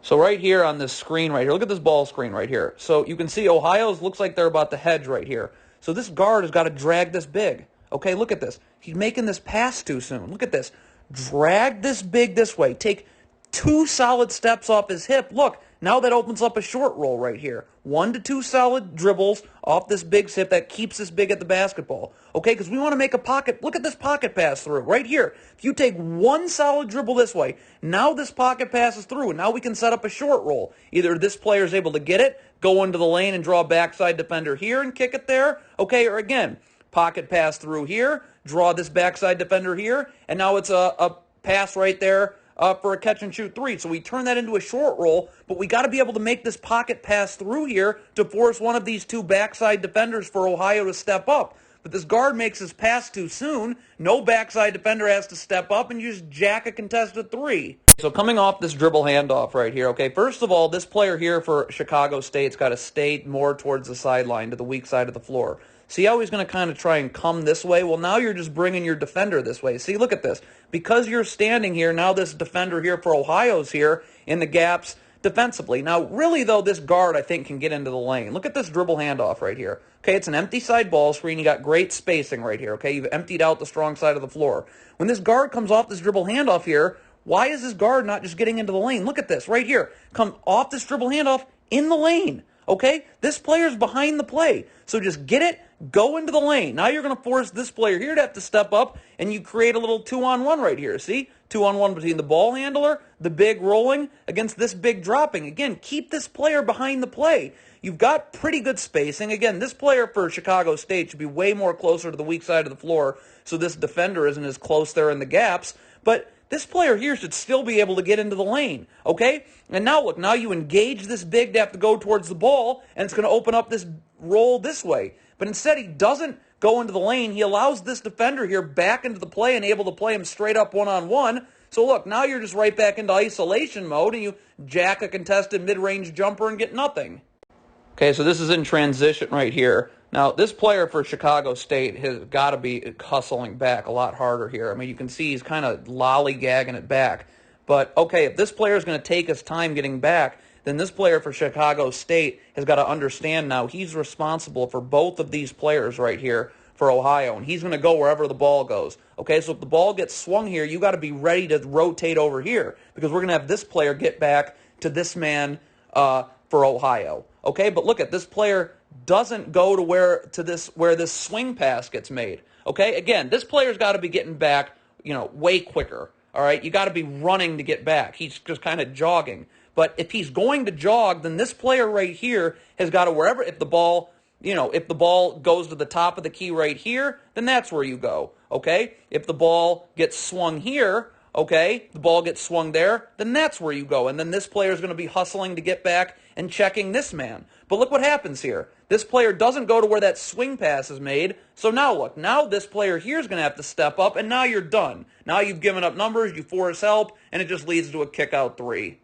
So right here on this screen right here, look at this ball screen right here. So you can see Ohio's looks like they're about to hedge right here. So this guard has got to drag this big. Okay, look at this. He's making this pass too soon. Look at this. Drag this big this way. Take 2 solid steps off his hip. Look, now that opens up a short roll right here. 1 to 2 solid dribbles off this big hip that keeps this big at the basketball. Okay, because we want to make a pocket. Look at this pocket pass through right here. If you take 1 solid dribble this way, now this pocket passes through, and now we can set up a short roll. Either this player is able to get it, go into the lane and draw a backside defender here and kick it there. Okay, or again, pocket pass through here, draw this backside defender here, and now it's a pass right there for a catch-and-shoot 3. So we turn that into a short roll, but we got to be able to make this pocket pass through here to force one of these 2 backside defenders for Ohio to step up. But this guard makes his pass too soon. No backside defender has to step up, and you just jack a contested 3. So coming off this dribble handoff right here, okay, first of all, this player here for Chicago State's got to stay more towards the sideline, to the weak side of the floor. See how he's going to kind of try and come this way? Well, now you're just bringing your defender this way. See, look at this. Because you're standing here, now this defender here for Ohio's here in the gaps defensively. Now, really, though, this guard, I think, can get into the lane. Look at this dribble handoff right here. Okay, it's an empty side ball screen. You got great spacing right here, okay? You've emptied out the strong side of the floor. When this guard comes off this dribble handoff here, why is this guard not just getting into the lane? Look at this right here. Come off this dribble handoff in the lane. Okay? This player's behind the play. So just get it, go into the lane. Now you're going to force this player here to have to step up, and you create a little 2-on-1 right here. See? 2-on-1 between the ball handler, the big rolling, against this big dropping. Again, keep this player behind the play. You've got pretty good spacing. Again, this player for Chicago State should be way more closer to the weak side of the floor, so this defender isn't as close there in the gaps. But this player here should still be able to get into the lane, okay? And now look, now you engage this big to have to go towards the ball, and it's going to open up this roll this way. But instead, he doesn't go into the lane. He allows this defender here back into the play and able to play him straight up one-on-one. So look, now you're just right back into isolation mode, and you jack a contested mid-range jumper and get nothing. Okay, so this is in transition right here. Now, this player for Chicago State has got to be hustling back a lot harder here. I mean, you can see he's kind of lollygagging it back. But, okay, if this player is going to take his time getting back, then this player for Chicago State has got to understand now he's responsible for both of these players right here for Ohio, and he's going to go wherever the ball goes. Okay, so if the ball gets swung here, you got to be ready to rotate over here because we're going to have this player get back to this man for Ohio. Okay, but look at this player doesn't go to where this swing pass gets made. Okay, again, this player's got to be getting back, way quicker. All right, you got to be running to get back. He's just kind of jogging. But if he's going to jog, then this player right here has got to wherever if the ball goes to the top of the key right here, then that's where you go. Okay, if the ball gets swung here. Okay, the ball gets swung there, then that's where you go. And then this player is going to be hustling to get back and checking this man. But look what happens here. This player doesn't go to where that swing pass is made. So now look, now this player here is going to have to step up, and now you're done. Now you've given up numbers, you force help, and it just leads to a kick-out 3.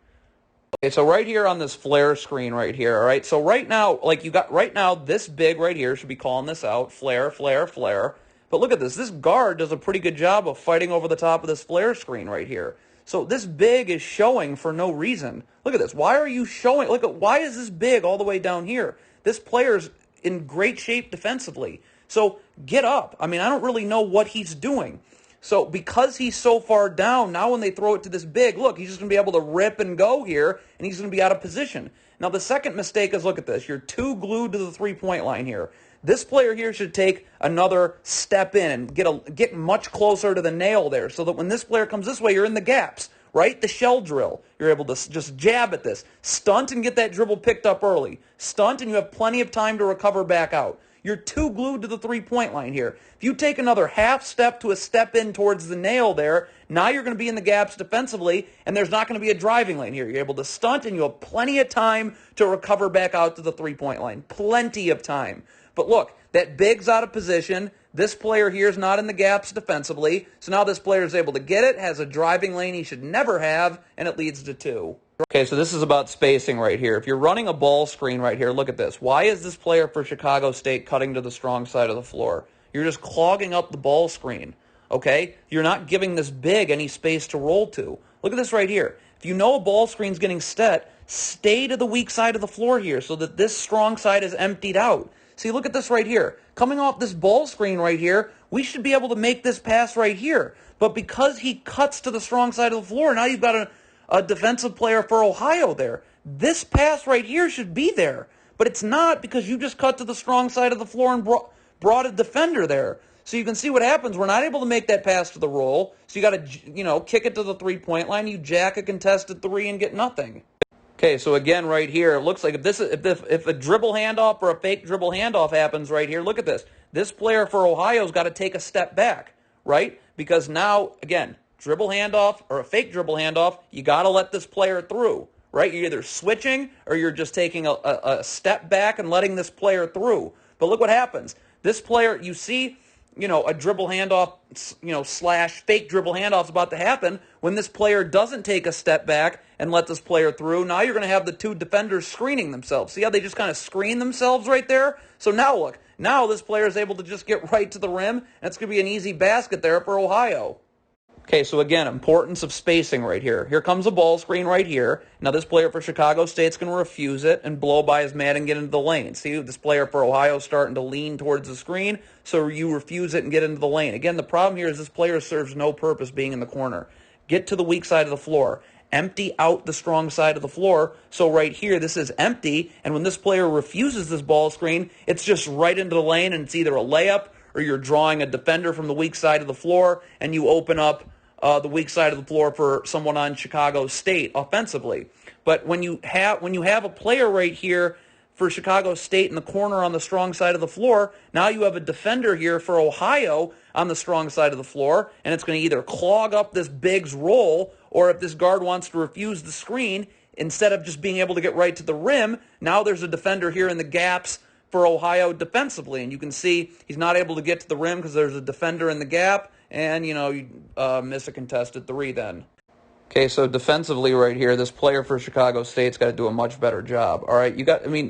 Okay, so right here on this flare screen right here, all right? So right now, this big right here should be calling this out, flare, flare, flare. But look at this. This guard does a pretty good job of fighting over the top of this flare screen right here. So this big is showing for no reason. Look at this. Why are you showing? Why is this big all the way down here? This player's in great shape defensively. So get up. I mean, I don't really know what he's doing. So because he's so far down, now when they throw it to this big, look, he's just going to be able to rip and go here, and he's going to be out of position. Now the second mistake is, look at this. You're too glued to the three-point line here. This player here should take another step in and get much closer to the nail there so that when this player comes this way, you're in the gaps, right? The shell drill. You're able to just jab at this. Stunt and get that dribble picked up early. Stunt and you have plenty of time to recover back out. You're too glued to the three-point line here. If you take another half step to a step in towards the nail there, now you're going to be in the gaps defensively, and there's not going to be a driving lane here. You're able to stunt, and you have plenty of time to recover back out to the three-point line. Plenty of time. But look, that big's out of position. This player here is not in the gaps defensively. So now this player is able to get it, has a driving lane he should never have, and it leads to 2. Okay, so this is about spacing right here. If you're running a ball screen right here, look at this. Why is this player for Chicago State cutting to the strong side of the floor? You're just clogging up the ball screen, okay? You're not giving this big any space to roll to. Look at this right here. If you know a ball screen's getting set, stay to the weak side of the floor here so that this strong side is emptied out. See, look at this right here. Coming off this ball screen right here, we should be able to make this pass right here. But because he cuts to the strong side of the floor, now you've got a defensive player for Ohio there. This pass right here should be there. But it's not because you just cut to the strong side of the floor and brought a defender there. So you can see what happens. We're not able to make that pass to the roll. So you got to, kick it to the three-point line. You jack a contested three and get nothing. Okay, so again, right here, it looks like if a dribble handoff or a fake dribble handoff happens right here, look at this. This player for Ohio's got to take a step back, right? Because now, again, dribble handoff or a fake dribble handoff, you got to let this player through, right? You're either switching or you're just taking a step back and letting this player through. But look what happens. This player, you see, a dribble handoff, slash fake dribble handoff is about to happen when this player doesn't take a step back and let this player through. Now you're going to have the two defenders screening themselves. See how they just kind of screen themselves right there? So now look, now this player is able to just get right to the rim, and it's going to be an easy basket there for Ohio. Okay, so again, importance of spacing right here. Here comes a ball screen right here. Now this player for Chicago State's going to refuse it and blow by his man and get into the lane. See, this player for Ohio starting to lean towards the screen, so you refuse it and get into the lane. Again, the problem here is this player serves no purpose being in the corner. Get to the weak side of the floor. Empty out the strong side of the floor. So right here, this is empty, and when this player refuses this ball screen, it's just right into the lane, and it's either a layup or you're drawing a defender from the weak side of the floor, and you open up the weak side of the floor for someone on Chicago State offensively. But when you have a player right here for Chicago State in the corner on the strong side of the floor, now you have a defender here for Ohio on the strong side of the floor, and it's going to either clog up this big's roll, or if this guard wants to refuse the screen, instead of just being able to get right to the rim, now there's a defender here in the gaps for Ohio defensively, and you can see he's not able to get to the rim because there's a defender in the gap, and, you miss a contested three then. Okay, so defensively right here, this player for Chicago State's got to do a much better job. All right,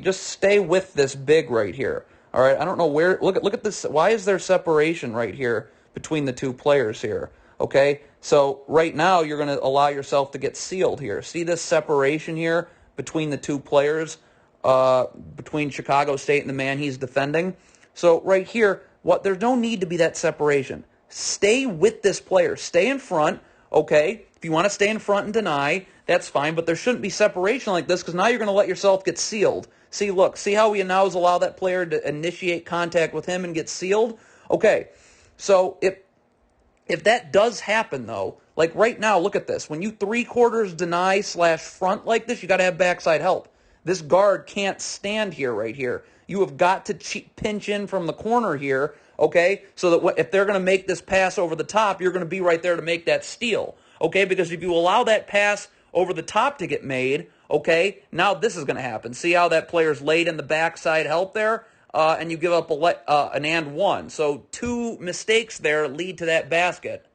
just stay with this big right here. All right, I don't know where, look at this. Why is there separation right here between the two players here? Okay, so right now you're going to allow yourself to get sealed here. See this separation here between the two players, between Chicago State and the man he's defending? So right here, there's no need to be that separation. Stay with this player. Stay in front, okay? If you want to stay in front and deny, that's fine, but there shouldn't be separation like this because now you're going to let yourself get sealed. See, look, see how we now allow that player to initiate contact with him and get sealed? Okay, so if that does happen, though, like right now, look at this. When you three-quarters deny / front like this, you got to have backside help. This guard can't stand here right here. You have got to pinch in from the corner here, okay, so that if they're going to make this pass over the top, you're going to be right there to make that steal, okay, because if you allow that pass over the top to get made, okay, now this is going to happen. See how that player's laid in the backside help there, and you give up an and one. So two mistakes there lead to that basket.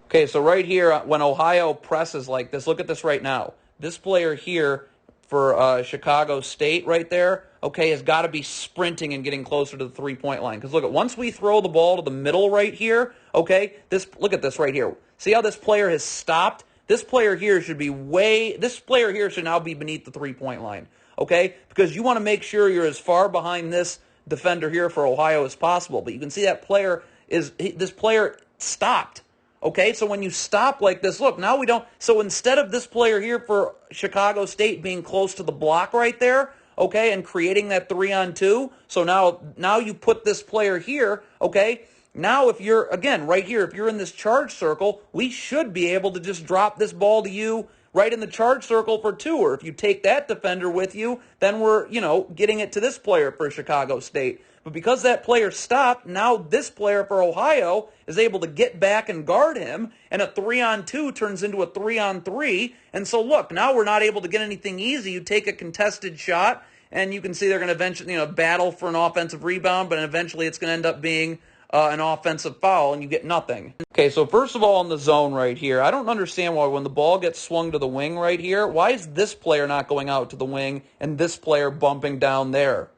Okay, so right here, when Ohio presses like this, look at this right now. This player here for Chicago State right there, okay, has got to be sprinting and getting closer to the three-point line. Because look, once we throw the ball to the middle right here, okay, look at this right here. See how this player has stopped? This player here should now be beneath the three-point line, okay? Because you want to make sure you're as far behind this defender here for Ohio as possible. But you can see that this player stopped. Okay, so when you stop like this, look, now we don't, so instead of this player here for Chicago State being close to the block right there, okay, and creating that 3-on-2, so now you put this player here, okay, now if you're, again, right here, if you're in this charge circle, we should be able to just drop this ball to you right in the charge circle for two, or if you take that defender with you, then we're, getting it to this player for Chicago State. But because that player stopped, now this player for Ohio is able to get back and guard him, and a 3-on-2 turns into a 3-on-3. And so look, now we're not able to get anything easy. You take a contested shot, and you can see they're going to eventually battle for an offensive rebound, but eventually it's going to end up being an offensive foul, and you get nothing. Okay, so first of all, in the zone right here, I don't understand why when the ball gets swung to the wing right here, why is this player not going out to the wing and this player bumping down there?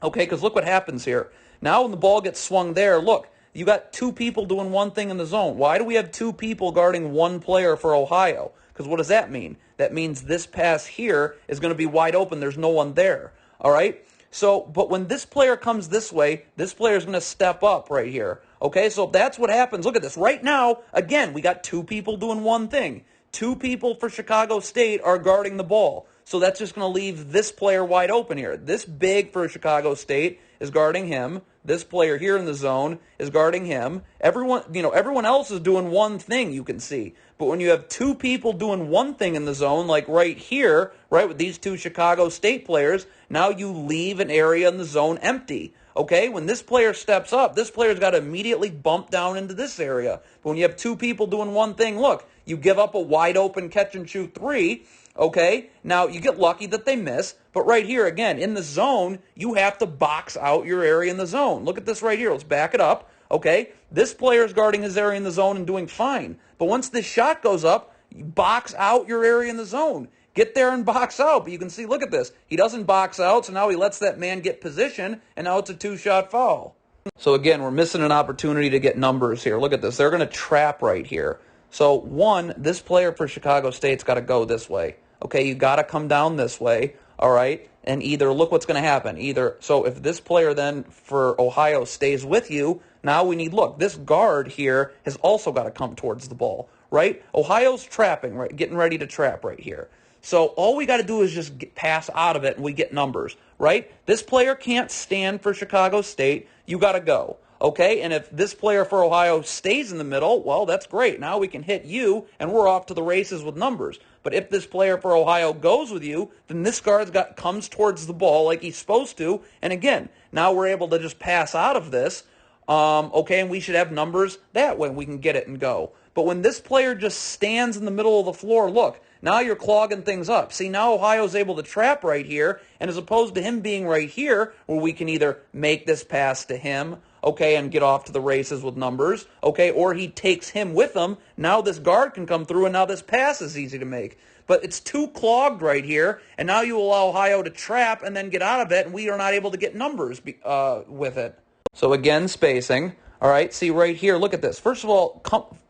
Okay, because look what happens here. Now when the ball gets swung there, look, you got two people doing one thing in the zone. Why do we have two people guarding one player for Ohio? Because what does that mean? that means this pass here is going to be wide open. There's no one there. All right? So, but when this player comes this way, this player is going to step up right here. Okay, so that's what happens. Look at this. Right now, again, we got two people doing one thing. Two people for Chicago State are guarding the ball. So that's just going to leave this player wide open here. This big for Chicago State is guarding him. This player here in the zone is guarding him. Everyone else is doing one thing, you can see. But when you have two people doing one thing in the zone, like right here, right, with these two Chicago State players, now you leave an area in the zone empty. Okay, when this player steps up, this player's got to immediately bump down into this area. But when you have two people doing one thing, look, you give up a wide open catch and shoot three. Okay, now you get lucky that they miss, but right here, again, in the zone, you have to box out your area in the zone. Look at this right here. Let's back it up. Okay, this player's guarding his area in the zone and doing fine. But once this shot goes up, you box out your area in the zone. Get there and box out. But you can see, look at this. He doesn't box out, so now he lets that man get position, and now it's a two-shot foul. So again, we're missing an opportunity to get numbers here. Look at this. They're going to trap right here. So one, this player for Chicago State's got to go this way. Okay, you got to come down this way, all right? And either, look what's going to happen. So if this player then for Ohio stays with you, now we need, look, this guard here has also got to come towards the ball, right? Ohio's trapping, right? Getting ready to trap right here. So all we got to do is just pass out of it and we get numbers, right? This player can't stand for Chicago State. You got to go. Okay, and if this player for Ohio stays in the middle, well, that's great. Now we can hit you, and we're off to the races with numbers. But if this player for Ohio goes with you, then this guard comes towards the ball like he's supposed to. And again, now we're able to just pass out of this. Okay, and we should have numbers that way. We can get it and go. But when this player just stands in the middle of the floor, look, now you're clogging things up. See, now Ohio's able to trap right here, and as opposed to him being right here, where we can either make this pass to him, okay, and get off to the races with numbers, okay, or he takes him with him. Now this guard can come through, and now this pass is easy to make. But it's too clogged right here, and now you allow Ohio to trap and then get out of it, and we are not able to get numbers with it. So again, spacing. All right, see right here, look at this. First of all,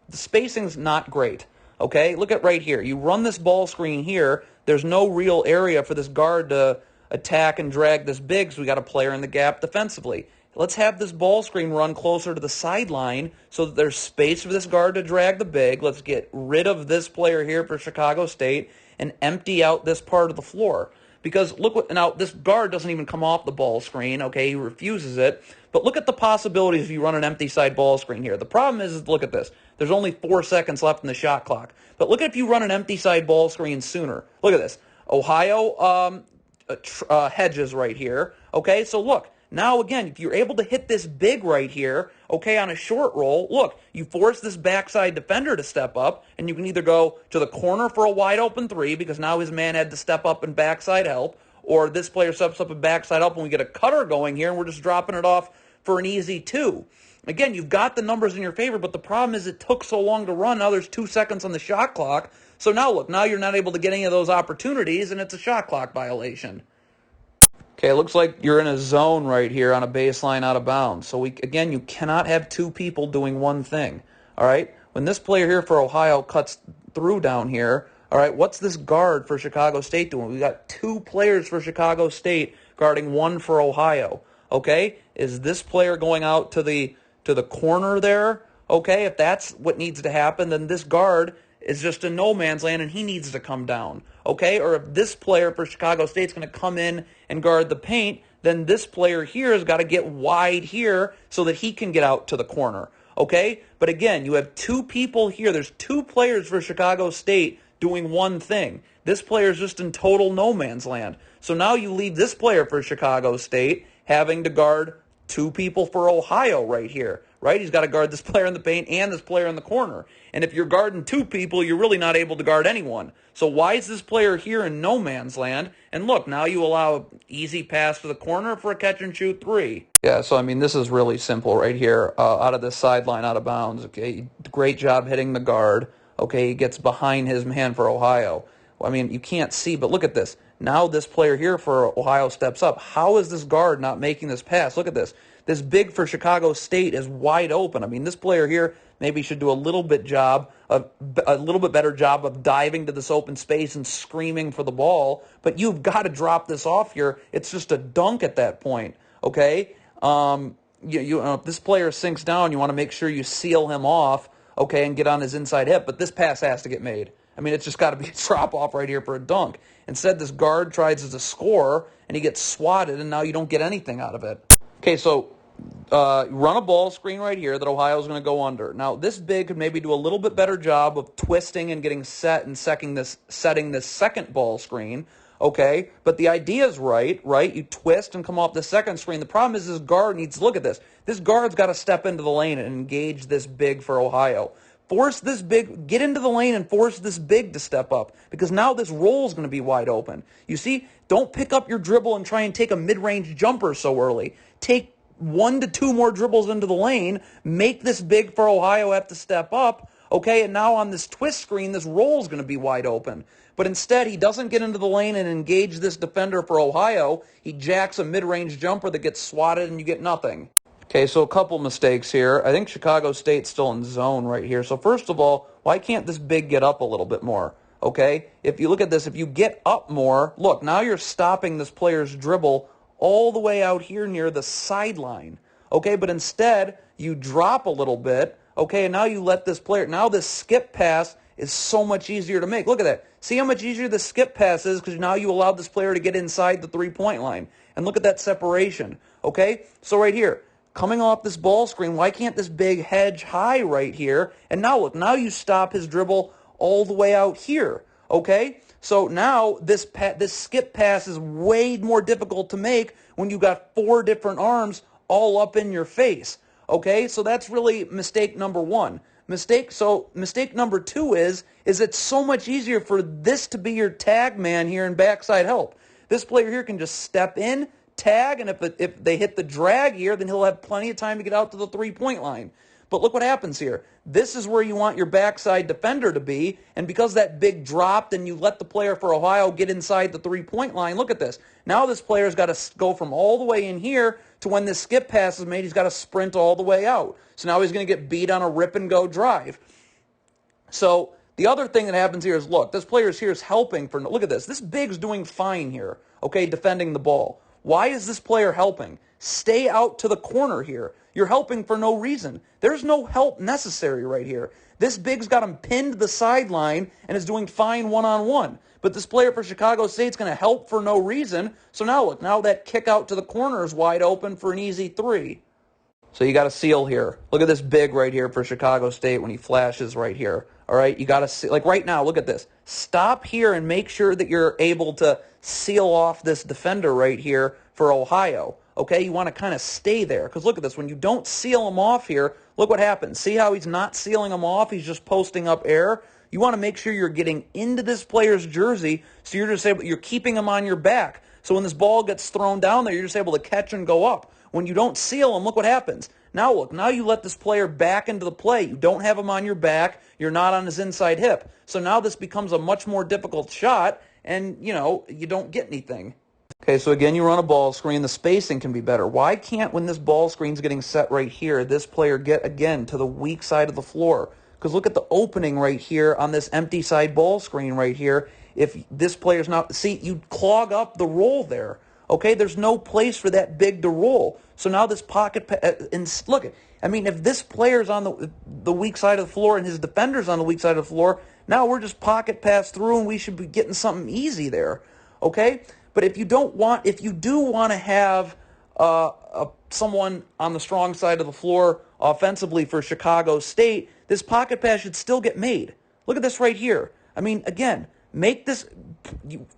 the spacing's not great, okay? Look at right here. You run this ball screen here. There's no real area for this guard to attack and drag this big, so we got a player in the gap defensively. Let's have this ball screen run closer to the sideline so that there's space for this guard to drag the big. Let's get rid of this player here for Chicago State and empty out this part of the floor. Because look what, now this guard doesn't even come off the ball screen, okay, he refuses it. But look at the possibilities if you run an empty side ball screen here. The problem is look at this. There's only 4 seconds left in the shot clock. But look at if you run an empty side ball screen sooner. Look at this. Ohio hedges right here. Okay, so look. Now, again, if you're able to hit this big right here, okay, on a short roll, look, you force this backside defender to step up, and you can either go to the corner for a wide open three because now his man had to step up and backside help, or this player steps up and backside help, and we get a cutter going here, and we're just dropping it off for an easy two. Again, you've got the numbers in your favor, but the problem is it took so long to run. Now there's 2 seconds on the shot clock. So now, look, now you're not able to get any of those opportunities, and it's a shot clock violation. Okay, it looks like you're in a zone right here on a baseline out of bounds. So, again, you cannot have two people doing one thing, all right? When this player here for Ohio cuts through down here, all right, what's this guard for Chicago State doing? We got 2 players for Chicago State guarding 1 for Ohio, okay? Is this player going out to the corner there? Okay, if that's what needs to happen, then this guard is just in no man's land and he needs to come down, okay? Or if this player for Chicago State's going to come in and guard the paint, then this player here has got to get wide here so that he can get out to the corner, okay? But again, you have 2 people here. There's 2 players for Chicago State doing one thing. This player is just in total no man's land. So now you leave this player for Chicago State having to guard 2 people for Ohio right here, right? He's got to guard this player in the paint and this player in the corner. And if you're guarding 2 people, you're really not able to guard anyone. So why is this player here in no man's land? And look, now you allow an easy pass to the corner for a catch and shoot 3. Yeah, so I mean, this is really simple right here, out of this sideline, out of bounds. Okay, great job hitting the guard. Okay, he gets behind his man for Ohio. Well, I mean, you can't see, but look at this. Now this player here for Ohio steps up. How is this guard not making this pass? Look at this. This big for Chicago State is wide open. I mean, this player here maybe should do a little bit better job of diving to this open space and screaming for the ball. But you've got to drop this off here. It's just a dunk at that point, okay? If this player sinks down, you want to make sure you seal him off, okay, and get on his inside hip. But this pass has to get made. I mean, it's just got to be a drop-off right here for a dunk. Instead, this guard tries to score, and he gets swatted, and now you don't get anything out of it. Okay, so run a ball screen right here that Ohio's going to go under. Now, this big could maybe do a little bit better job of twisting and getting set and setting this second ball screen, okay? But the idea is right? You twist and come off the second screen. The problem is this guard needs to look at this. This guard's got to step into the lane and engage this big for Ohio. Force this big, get into the lane and force this big to step up because now this roll is going to be wide open. You see, don't pick up your dribble and try and take a mid-range jumper so early. Take 1 to 2 more dribbles into the lane, make this big for Ohio have to step up, okay, and now on this twist screen, this roll is going to be wide open. But instead, he doesn't get into the lane and engage this defender for Ohio. He jacks a mid-range jumper that gets swatted and you get nothing. Okay, so a couple mistakes here. I think Chicago State's still in zone right here. So first of all, why can't this big get up a little bit more? Okay, if you look at this, if you get up more, look, now you're stopping this player's dribble all the way out here near the sideline. Okay, but instead, you drop a little bit, okay, and now you let this player, now this skip pass is so much easier to make. Look at that. See how much easier the skip pass is because now you allowed this player to get inside the three-point line. And look at that separation, okay? So right here, coming off this ball screen, why can't this big hedge high right here? And now look, now you stop his dribble all the way out here, okay? So now this skip pass is way more difficult to make when you got 4 different arms all up in your face, okay? So that's really mistake number 1. Mistake number 2 is it's so much easier for this to be your tag man here in backside help. This player here can just step in, tag, and if they hit the drag here, then he'll have plenty of time to get out to the three-point line. But look what happens here. This is where you want your backside defender to be, and because that big dropped and you let the player for Ohio get inside the three-point line, look at this. Now this player's got to go from all the way in here to when this skip pass is made, he's got to sprint all the way out. So now he's going to get beat on a rip-and-go drive. So the other thing that happens here is, look, this player here is helping for, look at this. This big's doing fine here, okay, defending the ball. Why is this player helping? Stay out to the corner here. You're helping for no reason. There's no help necessary right here. This big's got him pinned to the sideline and is doing fine one-on-one. But this player for Chicago State's going to help for no reason. So now look, now that kick out to the corner is wide open for an easy 3. So you got to seal here. Look at this big right here for Chicago State when he flashes right here. All right, you got to see, like right now, look at this. Stop here and make sure that you're able to seal off this defender right here for Ohio. Okay, you want to kind of stay there because look at this. When you don't seal him off here, look what happens. See how he's not sealing him off? He's just posting up air. You want to make sure you're getting into this player's jersey so you're keeping him on your back. So when this ball gets thrown down there, you're just able to catch and go up. When you don't seal him, look what happens. Now look, now you let this player back into the play. You don't have him on your back. You're not on his inside hip. So now this becomes a much more difficult shot, and, you don't get anything. Okay, so again, you run a ball screen. The spacing can be better. Why can't, when this ball screen's getting set right here, this player get, again, to the weak side of the floor? Because look at the opening right here on this empty side ball screen right here. If this player's not, see, you clog up the roll there. Okay, there's no place for that big to roll. So now this pocket, and look, I mean, if this player's on the weak side of the floor and his defender's on the weak side of the floor, now we're just pocket pass through and we should be getting something easy there. Okay, but if you do want to have someone on the strong side of the floor offensively for Chicago State, this pocket pass should still get made. Look at this right here. I mean, again, make this.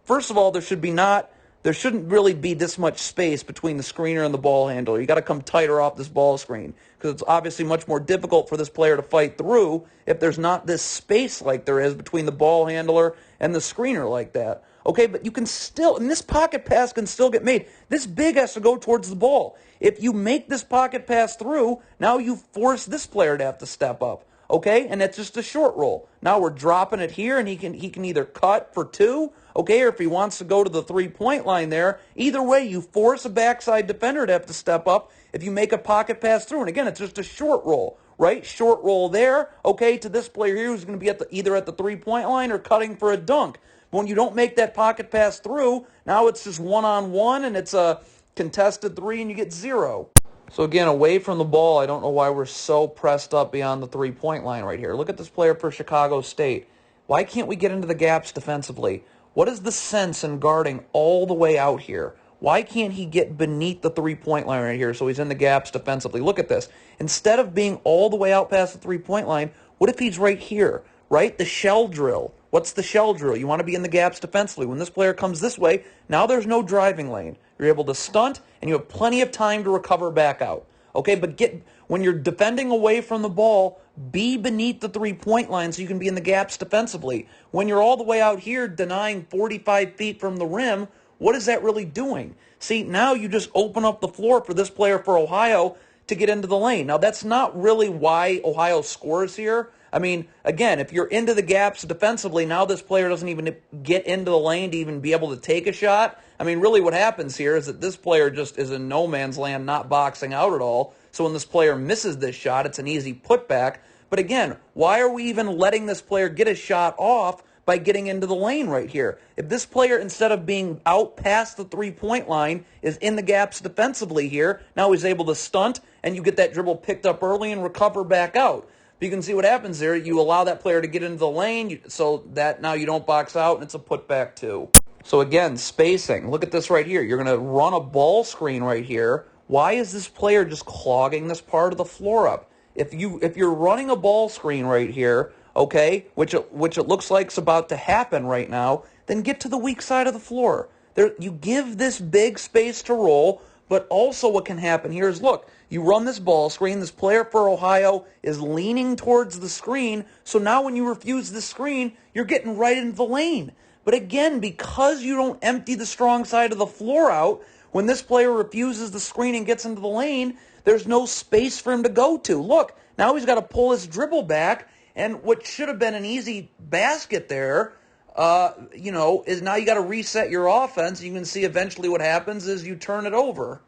First of all, there shouldn't really be this much space between the screener and the ball handler. You got to come tighter off this ball screen because it's obviously much more difficult for this player to fight through if there's not this space like there is between the ball handler and the screener like that. Okay, but you can still, and this pocket pass can still get made. This big has to go towards the ball. If you make this pocket pass through, now you force this player to have to step up. Okay, and that's just a short roll. Now we're dropping it here, and he can either cut for 2, okay, or if he wants to go to the three-point line there, either way, you force a backside defender to have to step up if you make a pocket pass through. And again, it's just a short roll. right? Short roll there, okay, to this player here who's going to be either at the three-point line or cutting for a dunk. But when you don't make that pocket pass through, now it's just one-on-one, and it's a contested three, and you get 0. So again, away from the ball, I don't know why we're so pressed up beyond the three-point line right here. Look at this player for Chicago State. Why can't we get into the gaps defensively? What is the sense in guarding all the way out here? Why can't he get beneath the three-point line right here so he's in the gaps defensively? Look at this. Instead of being all the way out past the three-point line, what if he's right here, right? The shell drill. What's the shell drill? You want to be in the gaps defensively. When this player comes this way, now there's no driving lane. You're able to stunt, and you have plenty of time to recover back out. Okay, but when you're defending away from the ball, be beneath the three-point line so you can be in the gaps defensively. When you're all the way out here denying 45 feet from the rim, what is that really doing? See, now you just open up the floor for this player for Ohio to get into the lane. Now, that's not really why Ohio scores here. I mean, again, if you're into the gaps defensively, now this player doesn't even get into the lane to even be able to take a shot. I mean, really what happens here is that this player just is in no man's land, not boxing out at all. So when this player misses this shot, it's an easy putback. But again, why are we even letting this player get a shot off by getting into the lane right here? If this player, instead of being out past the three-point line, is in the gaps defensively here, now he's able to stunt, and you get that dribble picked up early and recover back out. But you can see what happens there. You allow that player to get into the lane so that now you don't box out, and it's a putback too. So again, spacing. Look at this right here. You're going to run a ball screen right here. Why is this player just clogging this part of the floor up? If you're running a ball screen right here, okay, which it looks like it's about to happen right now, then get to the weak side of the floor. You give this big space to roll, but also what can happen here is, look, you run this ball screen, this player for Ohio is leaning towards the screen, so now when you refuse the screen, you're getting right into the lane. But again, because you don't empty the strong side of the floor out, when this player refuses the screen and gets into the lane, there's no space for him to go to. Look, now he's got to pull his dribble back, and what should have been an easy basket there, is now you got to reset your offense. You can see eventually what happens is you turn it over.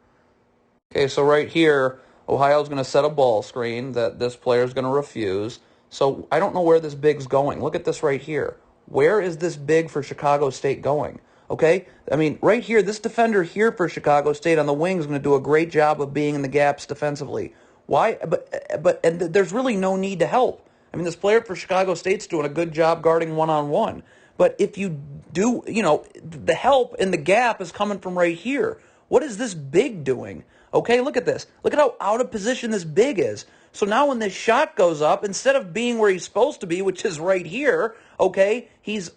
Okay, so right here, Ohio's going to set a ball screen that this player is going to refuse. So I don't know where this big's going. Look at this right here. Where is this big for Chicago State going? Okay, I mean, right here, this defender here for Chicago State on the wing is going to do a great job of being in the gaps defensively. Why? And there's really no need to help. I mean, this player for Chicago State's doing a good job guarding one-on-one. But if you do, the help in the gap is coming from right here. What is this big doing? Okay, look at this. Look at how out of position this big is. So now when this shot goes up, instead of being where he's supposed to be, which is right here, okay, he's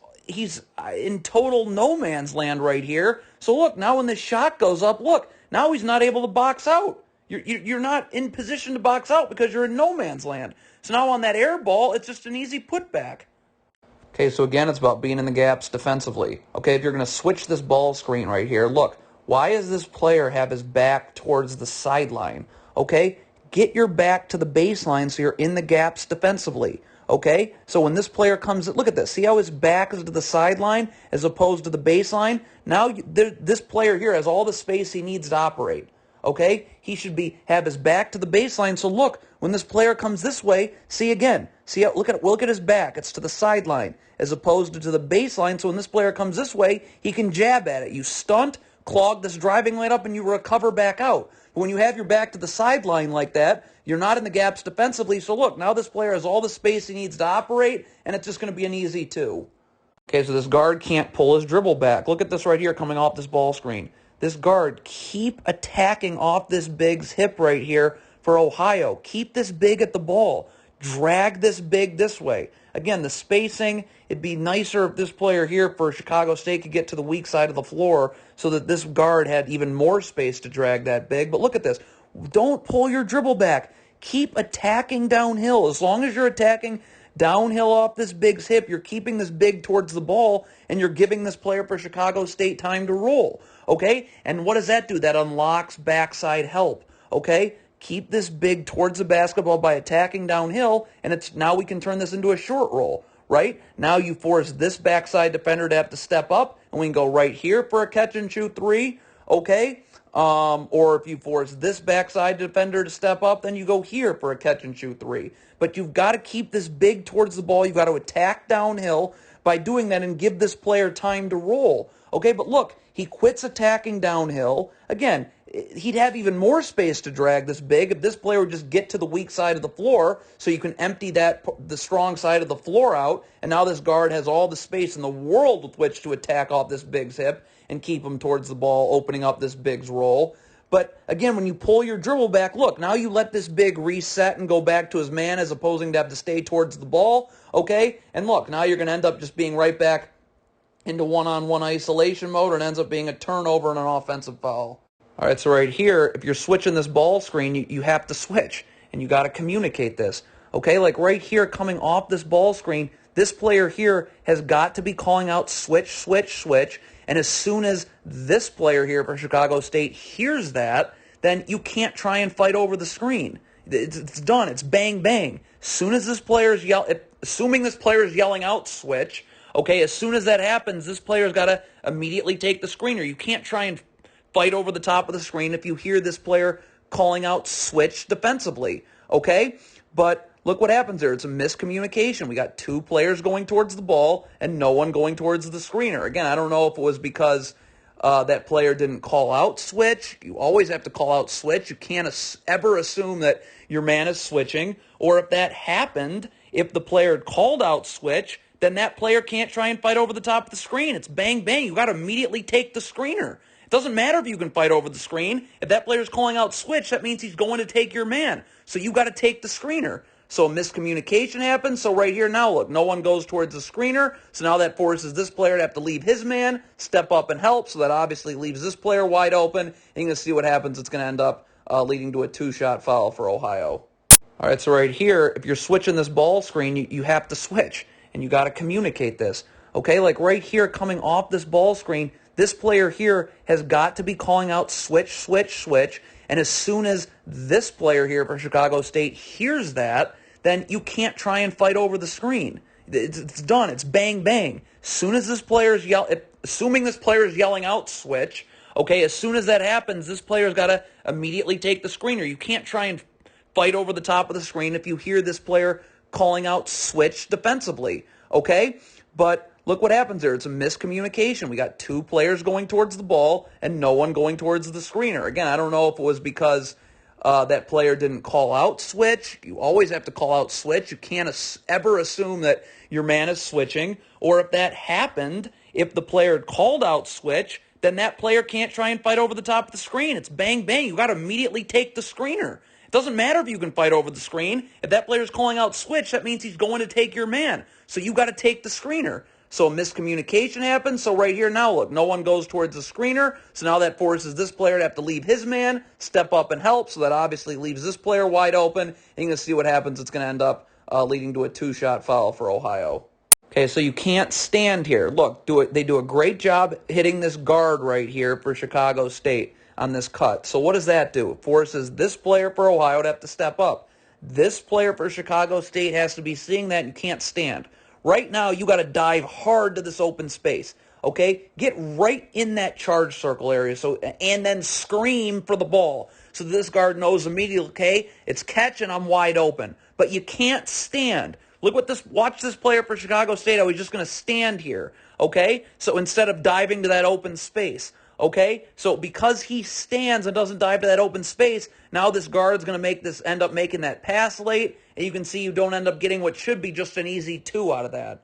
in total no man's land right here. So look, now when this shot goes up, look, now he's not able to box out. You're not in position to box out because you're in no man's land. So now on that air ball, it's just an easy putback. Okay, so again, it's about being in the gaps defensively. Okay, if you're going to switch this ball screen right here, look, why does this player have his back towards the sideline? Okay, get your back to the baseline so you're in the gaps defensively. Okay, so when this player comes, look at this. See how his back is to the sideline as opposed to the baseline? Now this player here has all the space he needs to operate. Okay, he should have his back to the baseline. So look, when this player comes this way, see again. See how, look at his back. It's to the sideline as opposed to the baseline. So when this player comes this way, he can jab at it. You stunt, clog this driving lane up, and you recover back out. But when you have your back to the sideline like that, you're not in the gaps defensively. So look, now this player has all the space he needs to operate, and it's just going to be an easy 2. Okay, so this guard can't pull his dribble back. Look at this right here coming off this ball screen. This guard, keep attacking off this big's hip right here for Ohio. Keep this big at the ball. Drag this big this way. Again, the spacing, it'd be nicer if this player here for Chicago State could get to the weak side of the floor so that this guard had even more space to drag that big. But look at this. Don't pull your dribble back. Keep attacking downhill. As long as you're attacking downhill off this big's hip, you're keeping this big towards the ball, and you're giving this player for Chicago State time to roll. Okay? And what does that do? That unlocks backside help. Okay? Keep this big towards the basketball by attacking downhill, and now we can turn this into a short roll, right? Now you force this backside defender to have to step up, and we can go right here for a catch-and-shoot 3. okay? Or if you force this backside defender to step up, then you go here for a catch and shoot three. But you've got to keep this big towards the ball. You've got to attack downhill by doing that and give this player time to roll. Okay, but look, he quits attacking downhill. Again, he'd have even more space to drag this big if this player would just get to the weak side of the floor so you can empty the strong side of the floor out, and now this guard has all the space in the world with which to attack off this big's hip and keep him towards the ball, opening up this big's roll. But again, when you pull your dribble back, look, now you let this big reset and go back to his man as opposing to have to stay towards the ball, okay? And look, now you're going to end up just being right back into one-on-one isolation mode, and ends up being a turnover and an offensive foul. All right, so right here, if you're switching this ball screen, you have to switch, and you got to communicate this. Okay, like right here coming off this ball screen, this player here has got to be calling out switch, switch, switch, and as soon as this player here for Chicago State hears that, then you can't try and fight over the screen. It's done. It's bang, bang. Assuming this player is yelling out switch, okay, as soon as that happens, this player's got to immediately take the screener. You can't try and fight over the top of the screen if you hear this player calling out switch defensively, okay? But look what happens there. It's a miscommunication. We got two players going towards the ball and no one going towards the screener. Again, I don't know if it was because that player didn't call out switch. You always have to call out switch. You can't ever assume that your man is switching. Or if that happened, if the player called out switch, then that player can't try and fight over the top of the screen. It's bang, bang. You got to immediately take the screener. It doesn't matter if you can fight over the screen. If that player's calling out switch, that means he's going to take your man. So you got to take the screener. So a miscommunication happens. So right here now, look, no one goes towards the screener. So now that forces this player to have to leave his man, step up and help. So that obviously leaves this player wide open. And you're going to see what happens. It's going to end up leading to a two-shot foul for Ohio. All right, so right here, if you're switching this ball screen, you have to switch. And you got to communicate this. Okay, like right here coming off this ball screen, this player here has got to be calling out switch, switch, switch. And as soon as this player here for Chicago State hears that, then you can't try and fight over the screen. It's done. It's bang, bang. Assuming this player is yelling out switch, okay, as soon as that happens, this player's got to immediately take the screener. You can't try and fight over the top of the screen if you hear this player calling out switch defensively, okay? But look what happens there. It's a miscommunication. We got two players going towards the ball and no one going towards the screener. Again, I don't know if it was because that player didn't call out switch. You always have to call out switch. You can't ever assume that your man is switching. Or if that happened, if the player called out switch, then that player can't try and fight over the top of the screen. It's bang, bang. You got to immediately take the screener. It doesn't matter if you can fight over the screen. If that player's calling out switch, that means he's going to take your man. So you got to take the screener. So a miscommunication happens. So right here now, look, no one goes towards the screener. So now that forces this player to have to leave his man, step up and help. So that obviously leaves this player wide open. And you're going to see what happens. It's going to end up leading to a two-shot foul for Ohio. Okay, so you can't stand here. Look, they do a great job hitting this guard right here for Chicago State on this cut. So what does that do? It forces this player for Ohio to have to step up. This player for Chicago State has to be seeing that. You can't stand. Right now, you got to dive hard to this open space, okay? Get right in that charge circle area, and then scream for the ball. So this guard knows immediately, okay, it's catch and I'm wide open. But you can't stand. Watch this player for Chicago State. I was just going to stand here, okay? So instead of diving to that open space, okay? So because he stands and doesn't dive to that open space, now this guard's going to end up making that pass late, and you can see you don't end up getting what should be just an easy two out of that.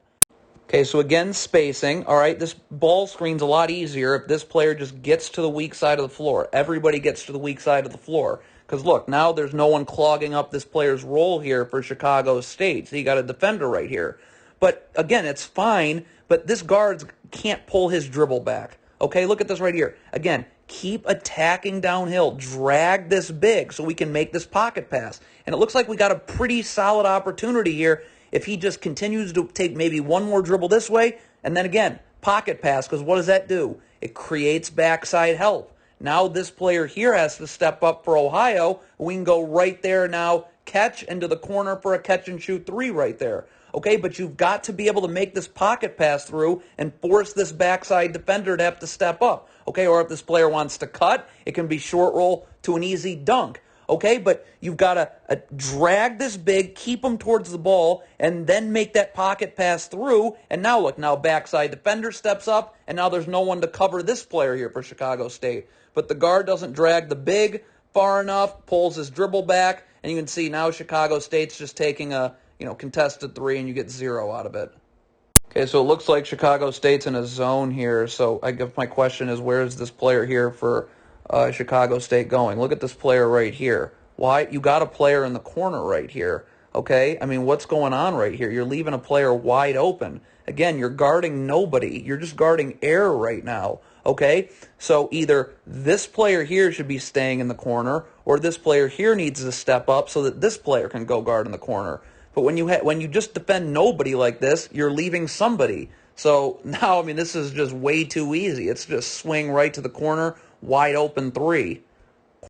Okay, so again, spacing. All right, this ball screen's a lot easier if this player just gets to the weak side of the floor. Everybody gets to the weak side of the floor. Because look, now there's no one clogging up this player's role here for Chicago State. So you got a defender right here. But again, it's fine, but this guard can't pull his dribble back. Okay, look at this right here. Again, keep attacking downhill. Drag this big so we can make this pocket pass. And it looks like we got a pretty solid opportunity here if he just continues to take maybe one more dribble this way, and then again, pocket pass, because what does that do? It creates backside help. Now this player here has to step up for Ohio. We can go right there now, catch into the corner for a catch and shoot three right there. okay? But you've got to be able to make this pocket pass through and force this backside defender to have to step up, okay? Or if this player wants to cut, it can be short roll to an easy dunk. Okay, but you've got to drag this big, keep him towards the ball, and then make that pocket pass through. And now look, now backside defender steps up, and now there's no one to cover this player here for Chicago State. But the guard doesn't drag the big far enough, pulls his dribble back, and you can see now Chicago State's just taking a contested three, and you get 0 out of it. Okay, so it looks like Chicago State's in a zone here. So I guess my question is, where is this player here for Chicago State going? Look at this player right here. Why? You got a player in the corner right here. Okay? I mean, what's going on right here? You're leaving a player wide open. Again, you're guarding nobody. You're just guarding air right now. Okay? So either this player here should be staying in the corner, or this player here needs to step up so that this player can go guard in the corner. But when you just defend nobody like this, you're leaving somebody. So now, I mean, this is just way too easy. It's just swing right to the corner, wide open three.